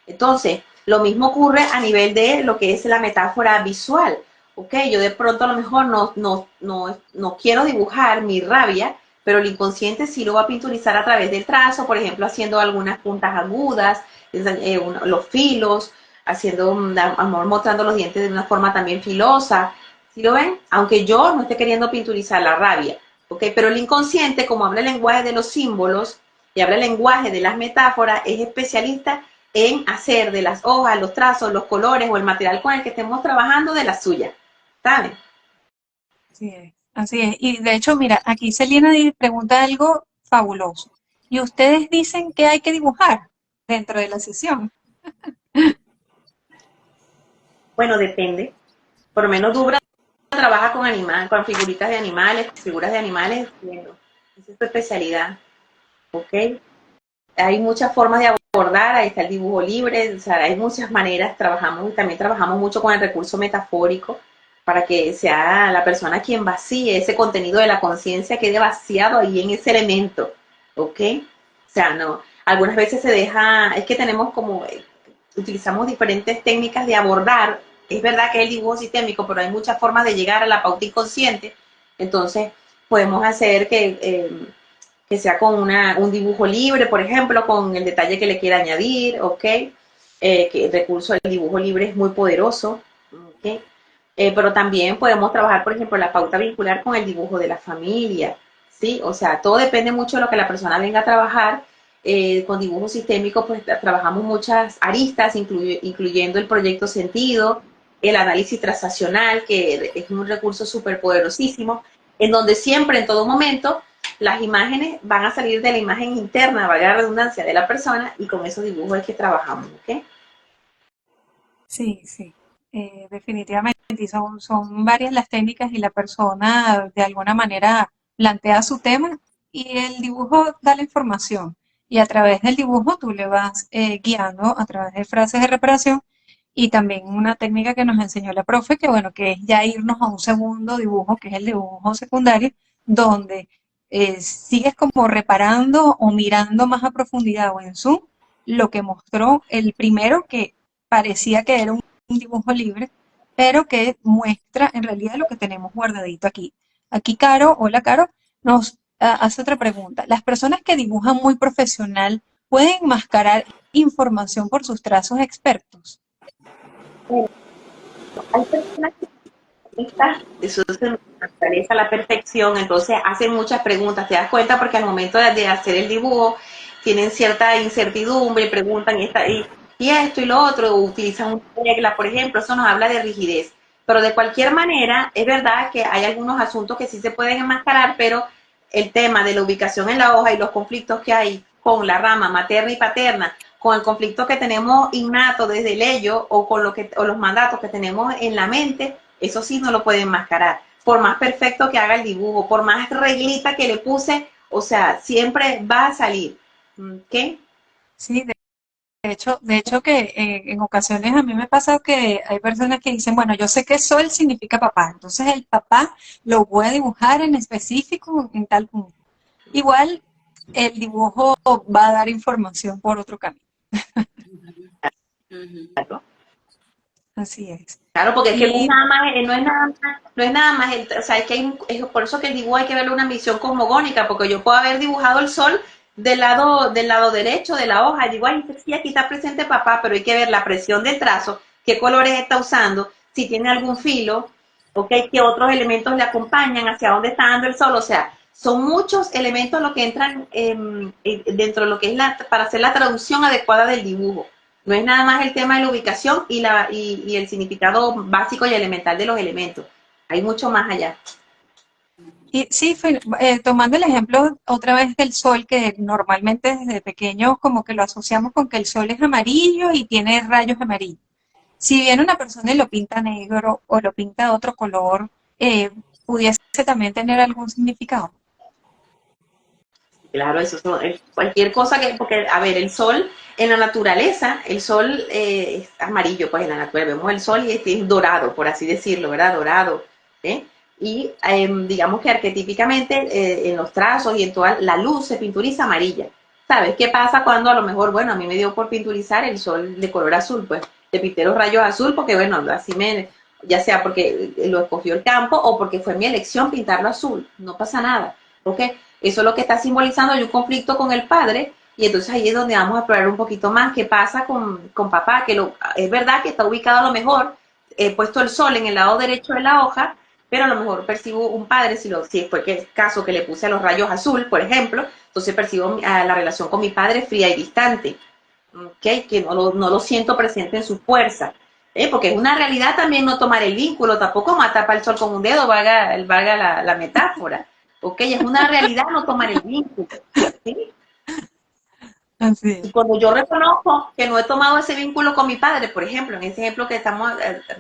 Entonces, lo mismo ocurre a nivel de lo que es la metáfora visual. Ok, yo de pronto a lo mejor no quiero dibujar mi rabia, pero el inconsciente sí lo va a pinturizar a través del trazo, por ejemplo, haciendo algunas puntas agudas, los filos, haciendo, amor, mostrando los dientes de una forma también filosa. ¿Sí lo ven? Aunque yo no esté queriendo pinturizar la rabia, ¿ok? Pero el inconsciente, como habla el lenguaje de los símbolos y habla el lenguaje de las metáforas, es especialista en hacer de las hojas, los trazos, los colores o el material con el que estemos trabajando de la suya. ¿Saben? Así es. Así es. Y de hecho, mira, aquí Celina pregunta algo fabuloso. Y ustedes dicen que hay que dibujar dentro de la sesión. Bueno, depende. Por lo menos Dubra trabaja con figuritas de animales, con figuras de animales, bueno, esa es su especialidad, ¿ok? Hay muchas formas de abordar, ahí está el dibujo libre, o sea, hay muchas maneras, también trabajamos mucho con el recurso metafórico para que sea la persona quien vacíe ese contenido de la conciencia, quede vaciado ahí en ese elemento, ¿ok? O sea, no, algunas veces se deja, es que tenemos como, utilizamos diferentes técnicas de abordar, es verdad que es el dibujo sistémico, pero hay muchas formas de llegar a la pauta inconsciente, entonces podemos hacer que sea con un dibujo libre, por ejemplo, con el detalle que le quiera añadir, ¿ok? Que el recurso del dibujo libre es muy poderoso, ¿ok? Pero también podemos trabajar, por ejemplo, la pauta vincular con el dibujo de la familia, ¿sí? O sea, todo depende mucho de lo que la persona venga a trabajar. Con dibujo sistémico, pues trabajamos muchas aristas, incluyendo el proyecto sentido, el análisis transaccional, que es un recurso súper poderosísimo, en donde siempre, en todo momento, las imágenes van a salir de la imagen interna, valga la redundancia, de la persona, y con esos dibujos es que trabajamos, ¿ok? Sí, sí. Definitivamente. Y son varias las técnicas y la persona de alguna manera plantea su tema y el dibujo da la información. Y a través del dibujo tú le vas guiando a través de frases de reparación y también una técnica que nos enseñó la profe, que bueno, que es ya irnos a un segundo dibujo, que es el dibujo secundario, donde sigues como reparando o mirando más a profundidad o en zoom lo que mostró el primero, que parecía que era un dibujo libre, pero que muestra en realidad lo que tenemos guardadito aquí. Aquí Caro, hola Caro, nos hace otra pregunta. ¿Las personas que dibujan muy profesional pueden enmascarar información por sus trazos expertos? Hay personas eso es naturaleza a la perfección, entonces hacen muchas preguntas, te das cuenta porque al momento de hacer el dibujo tienen cierta incertidumbre, preguntan y esto y lo otro, o utilizan una regla, por ejemplo, eso nos habla de rigidez. Pero de cualquier manera, es verdad que hay algunos asuntos que sí se pueden enmascarar, pero el tema de la ubicación en la hoja y los conflictos que hay con la rama materna y paterna, con el conflicto que tenemos innato desde el ello o con o los mandatos que tenemos en la mente, eso sí no lo puede enmascarar. Por más perfecto que haga el dibujo, por más reglita que le puse, o sea, siempre va a salir. ¿Qué? Sí, de hecho que en ocasiones a mí me pasa que hay personas que dicen, bueno, yo sé que sol significa papá, entonces el papá lo voy a dibujar en específico en tal punto. Igual el dibujo va a dar información por otro camino. Ujú. Así es. Claro, porque es que no es Y nada más, no es nada más, o sea, es que es por eso que el dibujo hay que verlo una visión cosmogónica, porque yo puedo haber dibujado el sol del lado derecho de la hoja, y digo, ay, sí, aquí está presente papá, pero hay que ver la presión del trazo, qué colores está usando, si tiene algún filo, ok, qué otros elementos le acompañan, hacia dónde está dando el sol, o sea, son muchos elementos los que entran dentro de lo que es para hacer la traducción adecuada del dibujo. No es nada más el tema de la ubicación y el significado básico y elemental de los elementos. Hay mucho más allá. Y sí, tomando el ejemplo otra vez del sol, que normalmente desde pequeños como que lo asociamos con que el sol es amarillo y tiene rayos amarillos. Si viene una persona y lo pinta negro o lo pinta de otro color, pudiese también tener algún significado. Claro, es cualquier cosa que, porque, a ver, el sol en la naturaleza, el sol es amarillo, pues en la naturaleza vemos el sol y es dorado, por así decirlo, ¿verdad? Dorado. ¿Eh? Y digamos que arquetípicamente en los trazos y en toda la luz se pinturiza amarilla. ¿Sabes qué pasa cuando a lo mejor, bueno, a mí me dio por pinturizar el sol de color azul? Pues te pinté los rayos azul porque, bueno, así ya sea porque lo escogió el campo o porque fue mi elección pintarlo azul. No pasa nada. ¿Ok? Eso es lo que está simbolizando hay un conflicto con el padre y entonces ahí es donde vamos a explorar un poquito más qué pasa con papá, que es verdad que está ubicado a lo mejor, he puesto el sol en el lado derecho de la hoja, pero a lo mejor percibo un padre, si fue que el caso que le puse a los rayos azul, por ejemplo, entonces percibo la relación con mi padre fría y distante, ¿okay? Que no lo siento presente en su fuerza. Porque es una realidad también no tomar el vínculo, tampoco matar para el sol con un dedo, valga la metáfora. Ok, es una realidad no tomar el vínculo. ¿Sí? Así Y es. cuando yo reconozco que no he tomado ese vínculo con mi padre, por ejemplo, en ese ejemplo que estamos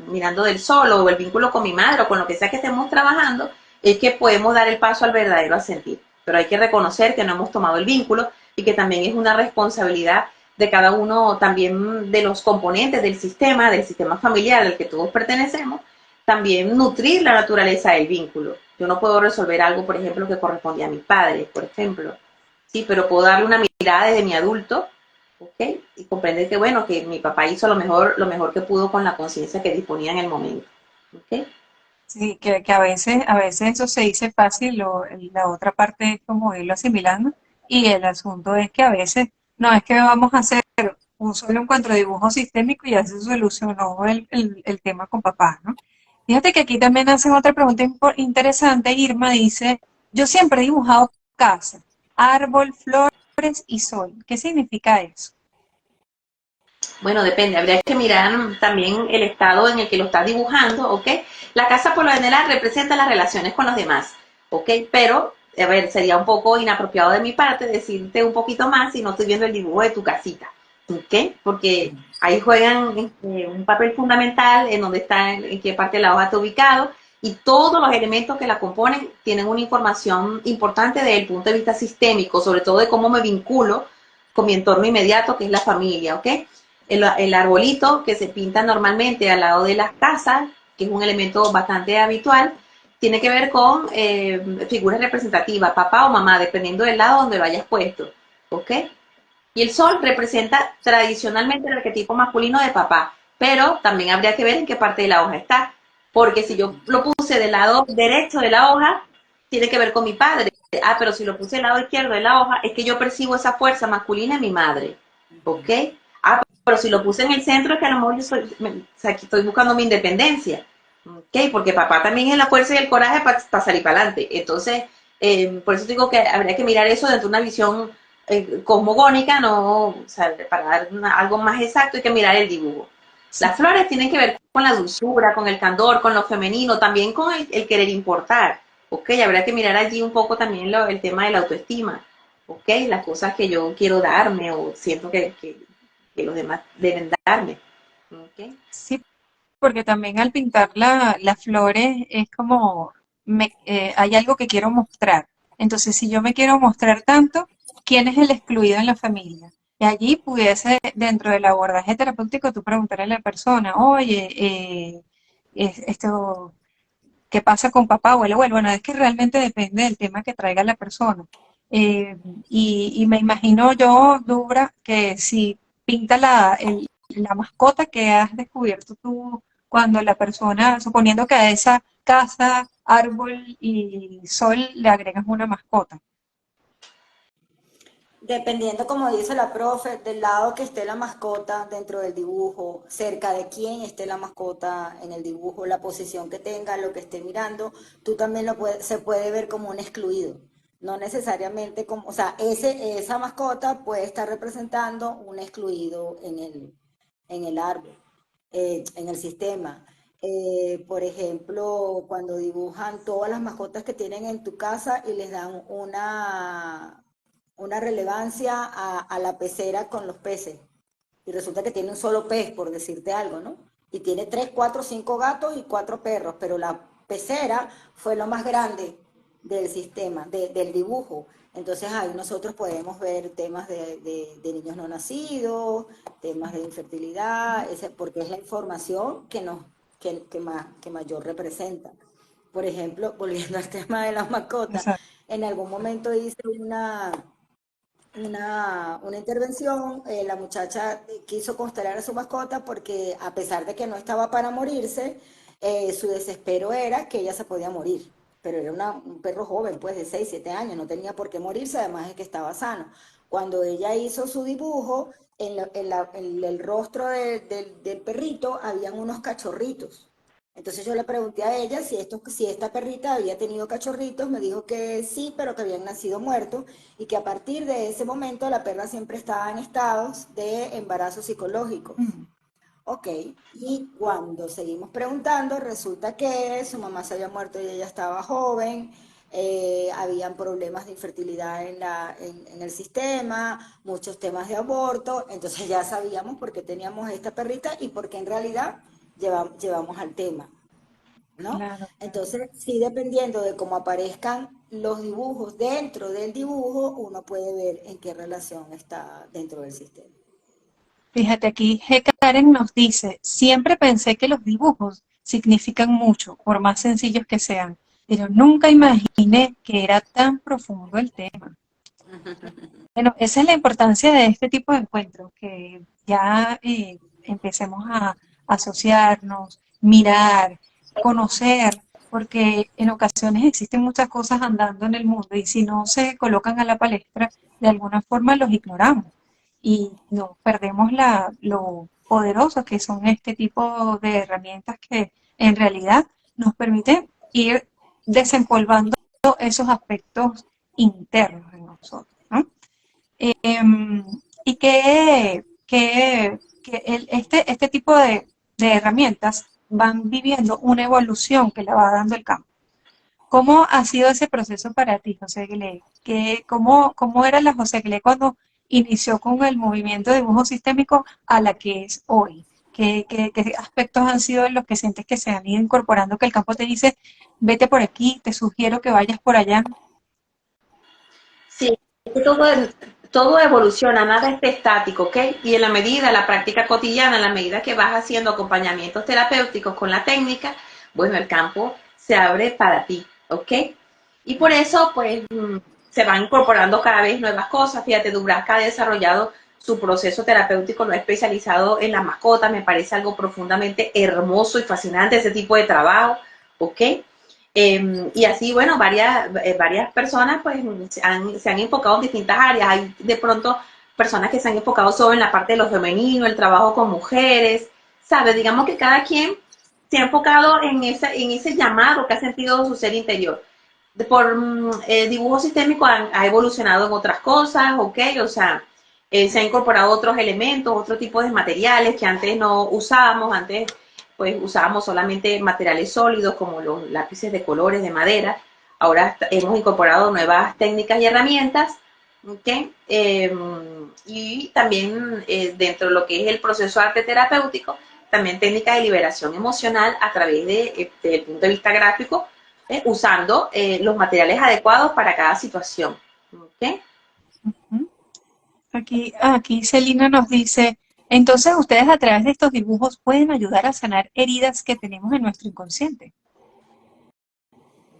mirando del sol, o el vínculo con mi madre, o con lo que sea que estemos trabajando, es que podemos dar el paso al verdadero sentir. Pero hay que reconocer que no hemos tomado el vínculo y que también es una responsabilidad de cada uno también de los componentes del sistema familiar al que todos pertenecemos, también nutrir la naturaleza del vínculo. Yo no puedo resolver algo, por ejemplo, que correspondía a mis padres, por ejemplo, sí, pero puedo darle una mirada desde mi adulto, ¿ok? Y comprender que, bueno, que mi papá hizo lo mejor que pudo con la conciencia que disponía en el momento, ¿ok? Sí, que a veces eso se dice fácil, la otra parte es como irlo asimilando. Y el asunto es que a veces no es que vamos a hacer un solo encuentro de dibujo sistémico y ya se solucionó el tema con papá, ¿no? Fíjate que aquí también hacen otra pregunta interesante. Irma dice, yo siempre he dibujado casa, árbol, flores y sol. ¿Qué significa eso? Bueno, depende, habría que mirar también el estado en el que lo estás dibujando, ¿ok? La casa por lo general representa las relaciones con los demás, ¿ok? Pero, a ver, sería un poco inapropiado de mi parte decirte un poquito más si no estoy viendo el dibujo de tu casita, ¿ok? Porque ahí juegan un papel fundamental en dónde está, en qué parte de la hoja está ubicado y todos los elementos que la componen tienen una información importante desde el punto de vista sistémico, sobre todo de cómo me vinculo con mi entorno inmediato, que es la familia, ¿ok? el arbolito que se pinta normalmente al lado de las casas, que es un elemento bastante habitual, tiene que ver con figuras representativas, papá o mamá, dependiendo del lado donde lo hayas puesto. ¿Ok? Y el sol representa tradicionalmente el arquetipo masculino de papá, pero también habría que ver en qué parte de la hoja está, porque si yo lo puse del lado derecho de la hoja, tiene que ver con mi padre. Ah, pero si lo puse del lado izquierdo de la hoja, es que yo percibo esa fuerza masculina en mi madre. ¿Ok? Ah, pero si lo puse en el centro, es que a lo mejor yo soy, o sea, aquí estoy buscando mi independencia. ¿Ok? Porque papá también es la fuerza y el coraje para salir para adelante. Entonces, por eso digo que habría que mirar eso dentro de una visión cosmogónica, no, o sea, para dar algo más exacto hay que mirar el dibujo. Sí, Las flores tienen que ver con la dulzura, con el candor, con lo femenino, también con el querer importar. Ok, habrá que mirar allí un poco también el tema de la autoestima. Ok, las cosas que yo quiero darme o siento que los demás deben darme. Ok. sí, porque también al pintar las flores es como, hay algo que quiero mostrar. Entonces, si yo me quiero mostrar tanto, ¿quién es el excluido en la familia? Y allí pudiese, dentro del abordaje terapéutico, tú preguntarle a la persona, oye, esto, ¿qué pasa con papá o el abuelo? Bueno, es que realmente depende del tema que traiga la persona. Eh, y me imagino yo, Dubra, que si pinta la mascota que has descubierto tú cuando la persona, suponiendo que a esa casa, árbol y sol le agregas una mascota. Dependiendo, como dice la profe, del lado que esté la mascota dentro del dibujo, cerca de quién esté la mascota en el dibujo, la posición que tenga, lo que esté mirando, tú también se puede ver como un excluido. No necesariamente como, o sea, esa mascota puede estar representando un excluido en el árbol, en el sistema. Por ejemplo, cuando dibujan todas las mascotas que tienen en tu casa y les dan una relevancia a la pecera con los peces. Y resulta que tiene un solo pez, por decirte algo, ¿no? Y tiene 3, 4, 5 gatos y 4 perros, pero la pecera fue lo más grande del sistema, del dibujo. Entonces ahí nosotros podemos ver temas de niños no nacidos, temas de infertilidad, porque es la información que mayor representa. Por ejemplo, volviendo al tema de las mascotas, Exacto. en algún momento hice una intervención, la muchacha quiso constelar a su mascota porque a pesar de que no estaba para morirse, su desespero era que ella se podía morir, pero era un perro joven, pues de 6 7 años, no tenía por qué morirse, además de que estaba sano. Cuando ella hizo su dibujo, en el rostro del perrito habían unos cachorritos. Entonces yo le pregunté a ella si esta perrita había tenido cachorritos, me dijo que sí, pero que habían nacido muertos y que a partir de ese momento la perra siempre estaba en estados de embarazo psicológico. Mm. Ok, y cuando seguimos preguntando, resulta que su mamá se había muerto y ella estaba joven, habían problemas de infertilidad en el sistema, muchos temas de aborto, entonces ya sabíamos por qué teníamos esta perrita y por qué en realidad llevamos al tema, ¿no? Claro, claro. Entonces, sí, dependiendo de cómo aparezcan los dibujos dentro del dibujo, uno puede ver en qué relación está dentro del sistema. Fíjate aquí, G. Karen nos dice, siempre pensé que los dibujos significan mucho, por más sencillos que sean, pero nunca imaginé que era tan profundo el tema. Bueno, esa es la importancia de este tipo de encuentros, que ya empecemos a asociarnos, mirar, conocer, porque en ocasiones existen muchas cosas andando en el mundo y si no se colocan a la palestra, de alguna forma los ignoramos y nos perdemos lo poderosos que son este tipo de herramientas que en realidad nos permiten ir desempolvando esos aspectos internos en nosotros, ¿no? Y este tipo de herramientas van viviendo una evolución que la va dando el campo. ¿Cómo ha sido ese proceso para ti, José Gley? ¿Cómo era la José Gley cuando inició con el movimiento de dibujo sistémico a la que es hoy? ¿Qué aspectos han sido los que sientes que se han ido incorporando, que el campo te dice, vete por aquí, te sugiero que vayas por allá? Sí, todo, todo evoluciona, nada está estático, ¿ok? Y en la medida, la práctica cotidiana, en la medida que vas haciendo acompañamientos terapéuticos con la técnica, bueno, el campo se abre para ti, ¿ok? Y por eso, pues, se van incorporando cada vez nuevas cosas. Fíjate, Dubraska ha desarrollado su proceso terapéutico, lo ha especializado en las mascotas, me parece algo profundamente hermoso y fascinante ese tipo de trabajo, ¿ok? Y así, bueno, varias personas pues se han enfocado en distintas áreas. Hay de pronto personas que se han enfocado solo en la parte de lo femenino, el trabajo con mujeres, ¿sabes? Digamos que cada quien se ha enfocado en ese llamado que ha sentido su ser interior. Por dibujo sistémico ha evolucionado en otras cosas, ¿ok? O sea, se han incorporado otros elementos, otro tipo de materiales que antes no usábamos, antes pues usábamos solamente materiales sólidos como los lápices de colores de madera. Ahora hemos incorporado nuevas técnicas y herramientas, ¿ok? Y también dentro de lo que es el proceso arte terapéutico, también técnicas de liberación emocional a través desde el punto de vista gráfico, usando los materiales adecuados para cada situación, ¿ok? Ujú. Aquí Celina nos dice, entonces ustedes a través de estos dibujos pueden ayudar a sanar heridas que tenemos en nuestro inconsciente.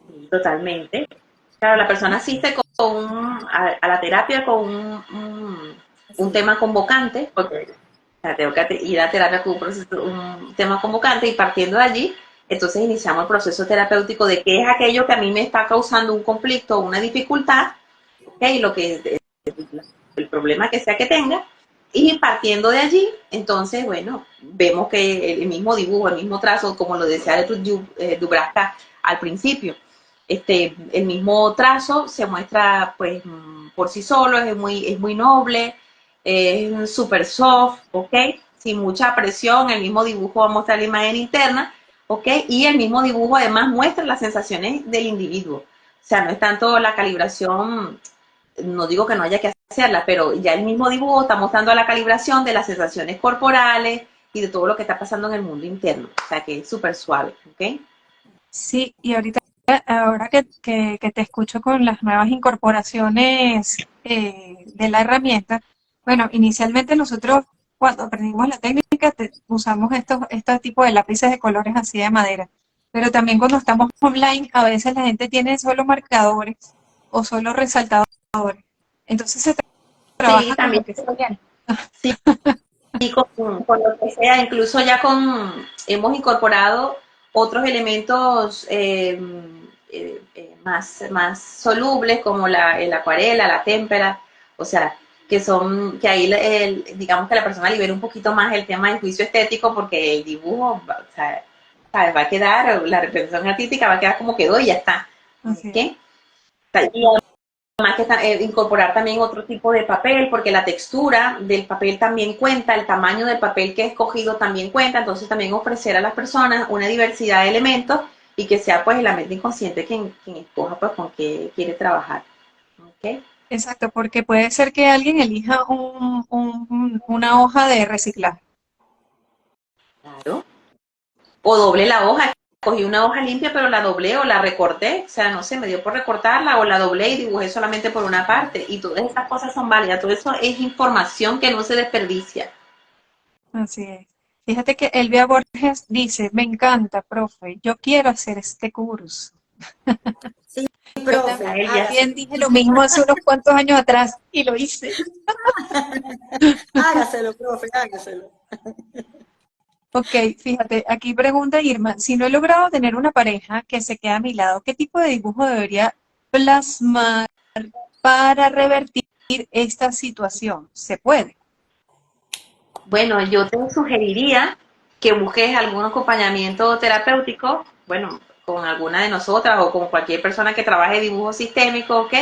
Sí, totalmente. Claro, la persona asiste a la terapia con un tema convocante, porque o sea, tengo que ir a terapia con un tema convocante y partiendo de allí, entonces iniciamos el proceso terapéutico de qué es aquello que a mí me está causando un conflicto o una dificultad, ¿ok? El problema que sea que tenga, y partiendo de allí, entonces, bueno, vemos que el mismo dibujo, el mismo trazo, como lo decía Dubraska al principio, el mismo trazo se muestra pues por sí solo, es muy noble, es súper soft, ¿ok? Sin mucha presión, el mismo dibujo va a mostrar la imagen interna, ¿ok? Y el mismo dibujo además muestra las sensaciones del individuo. O sea, no es tanto la calibración, no digo que no haya que hacerla, pero ya el mismo dibujo está mostrando la calibración de las sensaciones corporales y de todo lo que está pasando en el mundo interno. O sea, que es súper suave, ¿ok? Sí, y ahora que te escucho con las nuevas incorporaciones de la herramienta, bueno, inicialmente nosotros cuando aprendimos la técnica usamos estos tipos de lápices de colores así de madera, pero también cuando estamos online a veces la gente tiene solo marcadores o solo resaltadores, entonces se Sí, trabaja con lo también. que se tiene. Sí, con lo que sea, incluso ya hemos incorporado otros elementos más solubles como el acuarela, la témpera, o sea, que ahí digamos que la persona libera un poquito más el tema del juicio estético porque el dibujo, o sea, ¿sabes? Va a quedar, la representación artística va a quedar como quedó y ya está. Así es. ¿Ok? Y además que incorporar también otro tipo de papel, porque la textura del papel también cuenta, el tamaño del papel que he escogido también cuenta, entonces también ofrecer a las personas una diversidad de elementos y que sea pues la mente inconsciente quien escoja pues con qué quiere trabajar. ¿Okay? Exacto, porque puede ser que alguien elija una hoja de reciclaje. Claro. O doble la hoja, cogí una hoja limpia pero la doblé o la recorté, o sea, no sé, me dio por recortarla o la doblé y dibujé solamente por una parte y todas esas cosas son válidas, todo eso es información que no se desperdicia. Así es. Fíjate que Elvia Borges dice, me encanta, profe, yo quiero hacer este curso. Sí, Yo profe, Elvia. también dije lo mismo hace unos cuantos años atrás y lo hice. hágaselo, profe, hágaselo. Ok, fíjate, aquí pregunta Irma, si no he logrado tener una pareja que se quede a mi lado, ¿qué tipo de dibujo debería plasmar para revertir esta situación? ¿Se puede? Bueno, yo te sugeriría que busques algún acompañamiento terapéutico, bueno, con alguna de nosotras o con cualquier persona que trabaje dibujo sistémico, ¿ok?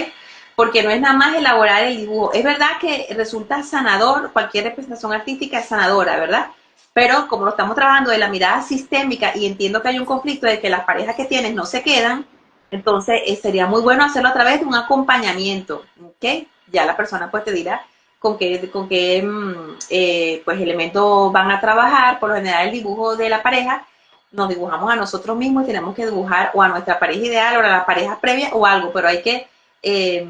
Porque no es nada más elaborar el dibujo. Es verdad que resulta sanador, cualquier representación artística es sanadora, ¿verdad? Pero como lo estamos trabajando de la mirada sistémica y entiendo que hay un conflicto de que las parejas que tienes no se quedan, entonces sería muy bueno hacerlo a través de un acompañamiento, ¿ok? Ya la persona pues te dirá con qué pues, elementos van a trabajar. Por lo general, el dibujo de la pareja nos dibujamos a nosotros mismos y tenemos que dibujar o a nuestra pareja ideal o a la pareja previa o algo, pero hay que eh,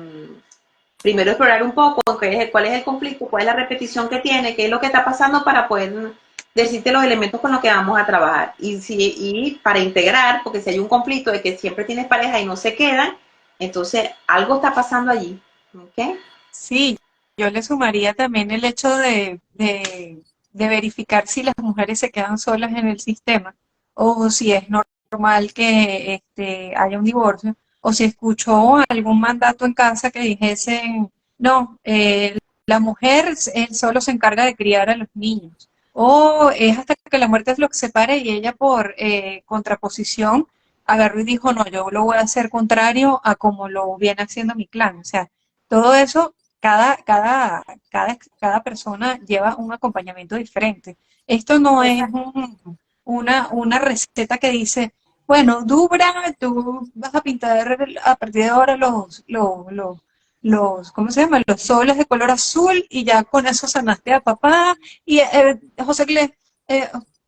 primero explorar un poco cuál es el conflicto, cuál es la repetición que tiene, qué es lo que está pasando para poder decirte los elementos con los que vamos a trabajar. Y para integrar, porque si hay un conflicto de que siempre tienes pareja y no se quedan, entonces algo está pasando allí. ¿Ok? Sí, yo le sumaría también el hecho de verificar si las mujeres se quedan solas en el sistema o si es normal que haya un divorcio o si escuchó algún mandato en casa que dijesen, no, la mujer él solo se encarga de criar a los niños o es hasta que la muerte es lo que separe y ella por contraposición agarró y dijo, no, yo lo voy a hacer contrario a como lo viene haciendo mi clan. O sea, todo eso cada persona lleva un acompañamiento diferente. Esto no es Exacto. una receta que dice, bueno, Dubra, tú vas a pintar a partir de ahora ¿cómo se llama? Los soles de color azul y ya con eso sanaste a papá. Y José Gle,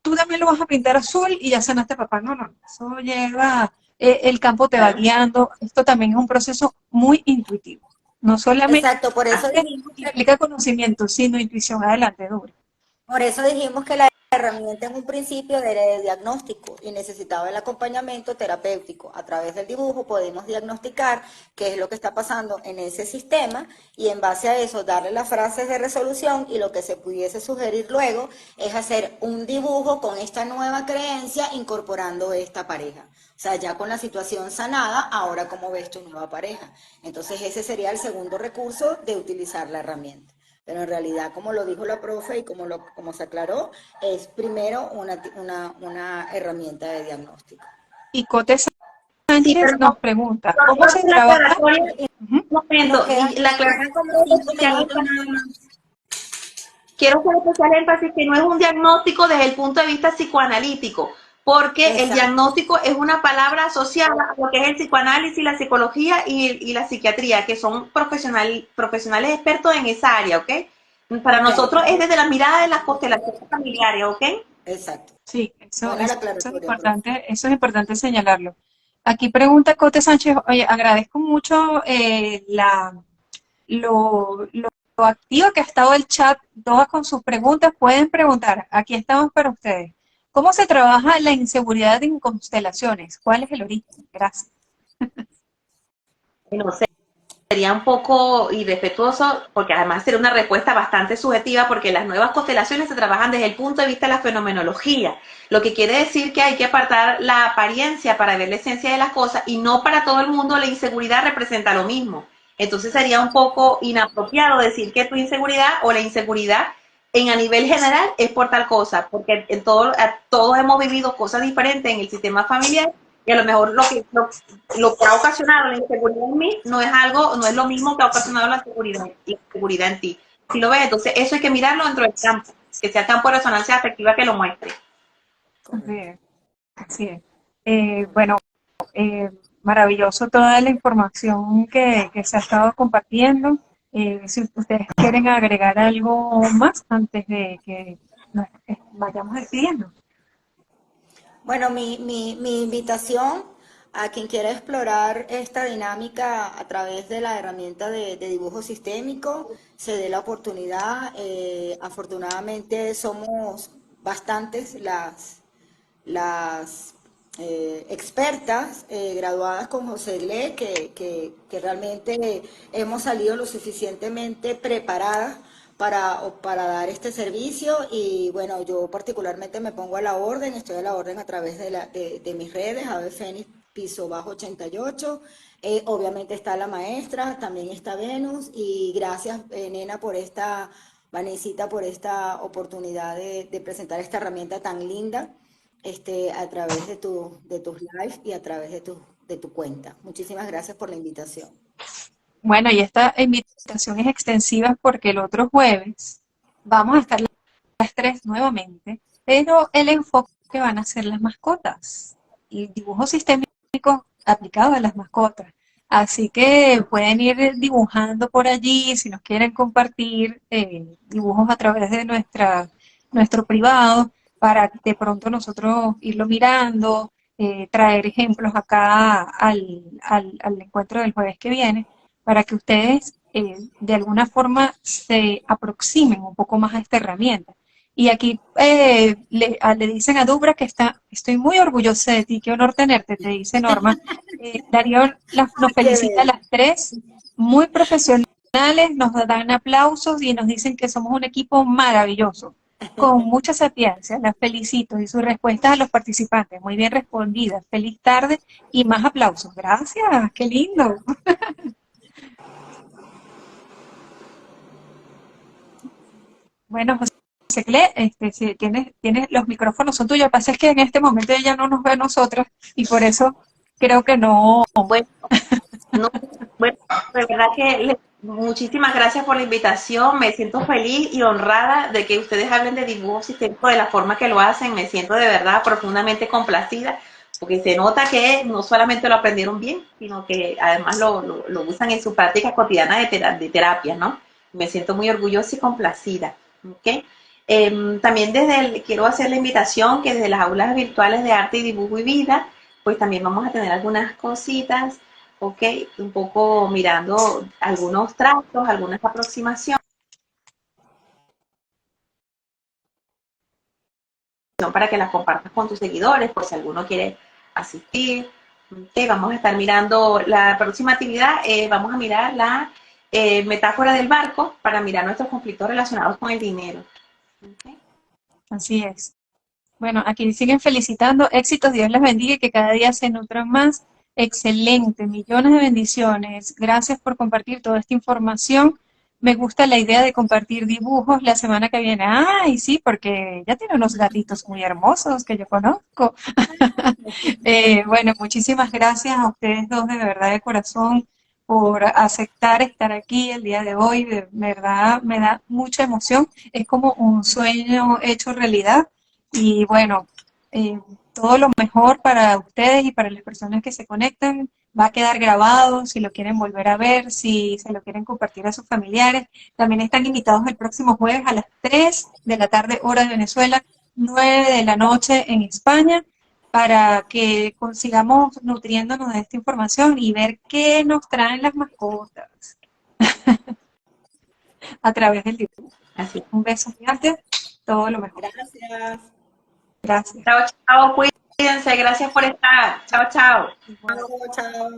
tú también lo vas a pintar azul y ya sanaste a papá. No, no, eso lleva, el campo te va guiando. Esto también es un proceso muy intuitivo. No solamente Exacto, por eso dijimos que implica conocimiento, sino intuición. Adelante, Dura. Por eso dijimos que la herramienta en un principio era de diagnóstico y necesitaba el acompañamiento terapéutico. A través del dibujo podemos diagnosticar qué es lo que está pasando en ese sistema y en base a eso darle las frases de resolución y lo que se pudiese sugerir luego es hacer un dibujo con esta nueva creencia incorporando esta pareja. O sea, ya con la situación sanada, ahora cómo ves tu nueva pareja. Entonces ese sería el segundo recurso de utilizar la herramienta. Pero en realidad, como lo dijo la profe y como se aclaró, es primero una herramienta de diagnóstico. Y Cote Sí, Sánchez pero nos no, pregunta, no ¿cómo quiero se hacer la trabaja? aclaratoria. Y Ujú. Un momento, y la nos quedan aclaración como es 5 minutos especial. nada más. Quiero hacer especial énfasis que no es un diagnóstico desde el punto de vista psicoanalítico, porque el Exacto, diagnóstico es una palabra asociada a lo que es el psicoanálisis, la psicología y la psiquiatría, que son profesionales expertos en esa área, ¿ok? Para ok, nosotros es desde la mirada de las constelaciones familiares, ¿ok? exacto. Sí, eso, Buena la eso, aclaratoria, profe. eso es importante señalarlo. Aquí pregunta Cote Sánchez, oye, agradezco mucho lo activo que ha estado el chat, todas con sus preguntas, pueden preguntar, aquí estamos para ustedes. ¿Cómo se trabaja la inseguridad en constelaciones? ¿Cuál es el origen? Gracias. No sé, sería un poco irrespetuoso, porque además sería una respuesta bastante subjetiva, porque las nuevas constelaciones se trabajan desde el punto de vista de la fenomenología, lo que quiere decir que hay que apartar la apariencia para ver la esencia de las cosas, y no para todo el mundo la inseguridad representa lo mismo. Entonces sería un poco inapropiado decir que tu inseguridad o la inseguridad en a nivel general es por tal cosa, porque todos hemos vivido cosas diferentes en el sistema familiar y a lo mejor lo que ha ocasionado la inseguridad en mí no es algo, no es lo mismo que ha ocasionado la seguridad en ti. Si lo ves, entonces eso hay que mirarlo dentro del campo, que sea el campo de resonancia afectiva que lo muestre. Así Correcto, es, así es. correcto. Bueno, eh, maravilloso toda la información que se ha estado compartiendo. Si ustedes quieren agregar algo más antes de que nos vayamos despidiendo. Bueno, mi invitación a quien quiera explorar esta dinámica a través de la herramienta de dibujo sistémico, se dé la oportunidad. Afortunadamente somos bastantes las expertas graduadas con José Gle, que realmente hemos salido lo suficientemente preparadas para dar este servicio y bueno, yo particularmente me pongo a la orden, estoy a la orden a través de mis redes, Ave Fénix piso bajo 88, obviamente está la maestra, también está Venus y gracias Nena por esta, Vanesita por esta oportunidad de presentar esta herramienta tan linda a través de tus lives y a través de tu cuenta. Muchísimas gracias por la invitación. Bueno, y esta invitación es extensiva porque el otro jueves vamos a estar las tres nuevamente, pero el enfoque van a ser las mascotas y dibujo sistémico aplicado a las mascotas. Así que pueden ir dibujando por allí si nos quieren compartir dibujos a través de nuestro privado para de pronto nosotros irlo mirando, traer ejemplos acá al encuentro del jueves que viene para que ustedes de alguna forma se aproximen un poco más a esta herramienta. Y aquí le dicen a Dubra que estoy muy orgullosa de ti, qué honor tenerte, te dice Norma. Darío nos Qué felicita a bello. las tres, muy profesionales, nos dan aplausos y nos dicen que somos un equipo maravilloso, con mucha sapiencia. Las felicito y sus respuestas a los participantes, muy bien respondidas. Feliz tarde y más aplausos. Gracias, qué lindo. Bueno, José Cle, si tienes, los micrófonos son tuyos. Lo que pasa es que en este momento ella no nos ve a nosotros y por eso creo que no. Bueno, no, bueno, de verdad que muchísimas gracias por la invitación. Me siento feliz y honrada de que ustedes hablen de dibujo sistémico de la forma que lo hacen. Me siento de verdad profundamente complacida, porque se nota que no solamente lo aprendieron bien, sino que además lo usan en su práctica cotidiana de terapia, ¿no? Me siento muy orgullosa y complacida. ¿Okay? También quiero hacer la invitación que desde las aulas virtuales de arte y dibujo y vida, pues también vamos a tener algunas cositas, ok, un poco mirando algunos trazos, algunas aproximaciones para que las compartas con tus seguidores, por si alguno quiere asistir. Okay, vamos a estar mirando la próxima actividad, vamos a mirar la metáfora del barco para mirar nuestros conflictos relacionados con el dinero. Okay. Así es. Bueno, aquí siguen felicitando. Éxitos, Dios les bendiga y que cada día se nutran más. Excelente, millones de bendiciones. Gracias por compartir toda esta información. Me gusta la idea de compartir dibujos la semana que viene. Ay, sí, porque ella tiene unos gatitos muy hermosos que yo conozco. Bueno, muchísimas gracias a ustedes dos de verdad de corazón por aceptar estar aquí el día de hoy. De verdad me da mucha emoción. Es como un sueño hecho realidad. Y bueno, todo lo mejor para ustedes y para las personas que se conectan. Va a quedar grabado si lo quieren volver a ver, si se lo quieren compartir a sus familiares. También están invitados el próximo jueves a las 3 de la tarde, hora de Venezuela, 9 de la noche en España, para que consigamos nutriéndonos de esta información y ver qué nos traen las mascotas a través del dibujo. Así. Un beso gigante, todo lo mejor. Gracias. Gracias. Chao, chao, cuídense, gracias por estar. Chao, chao. Igual. Chao, chao.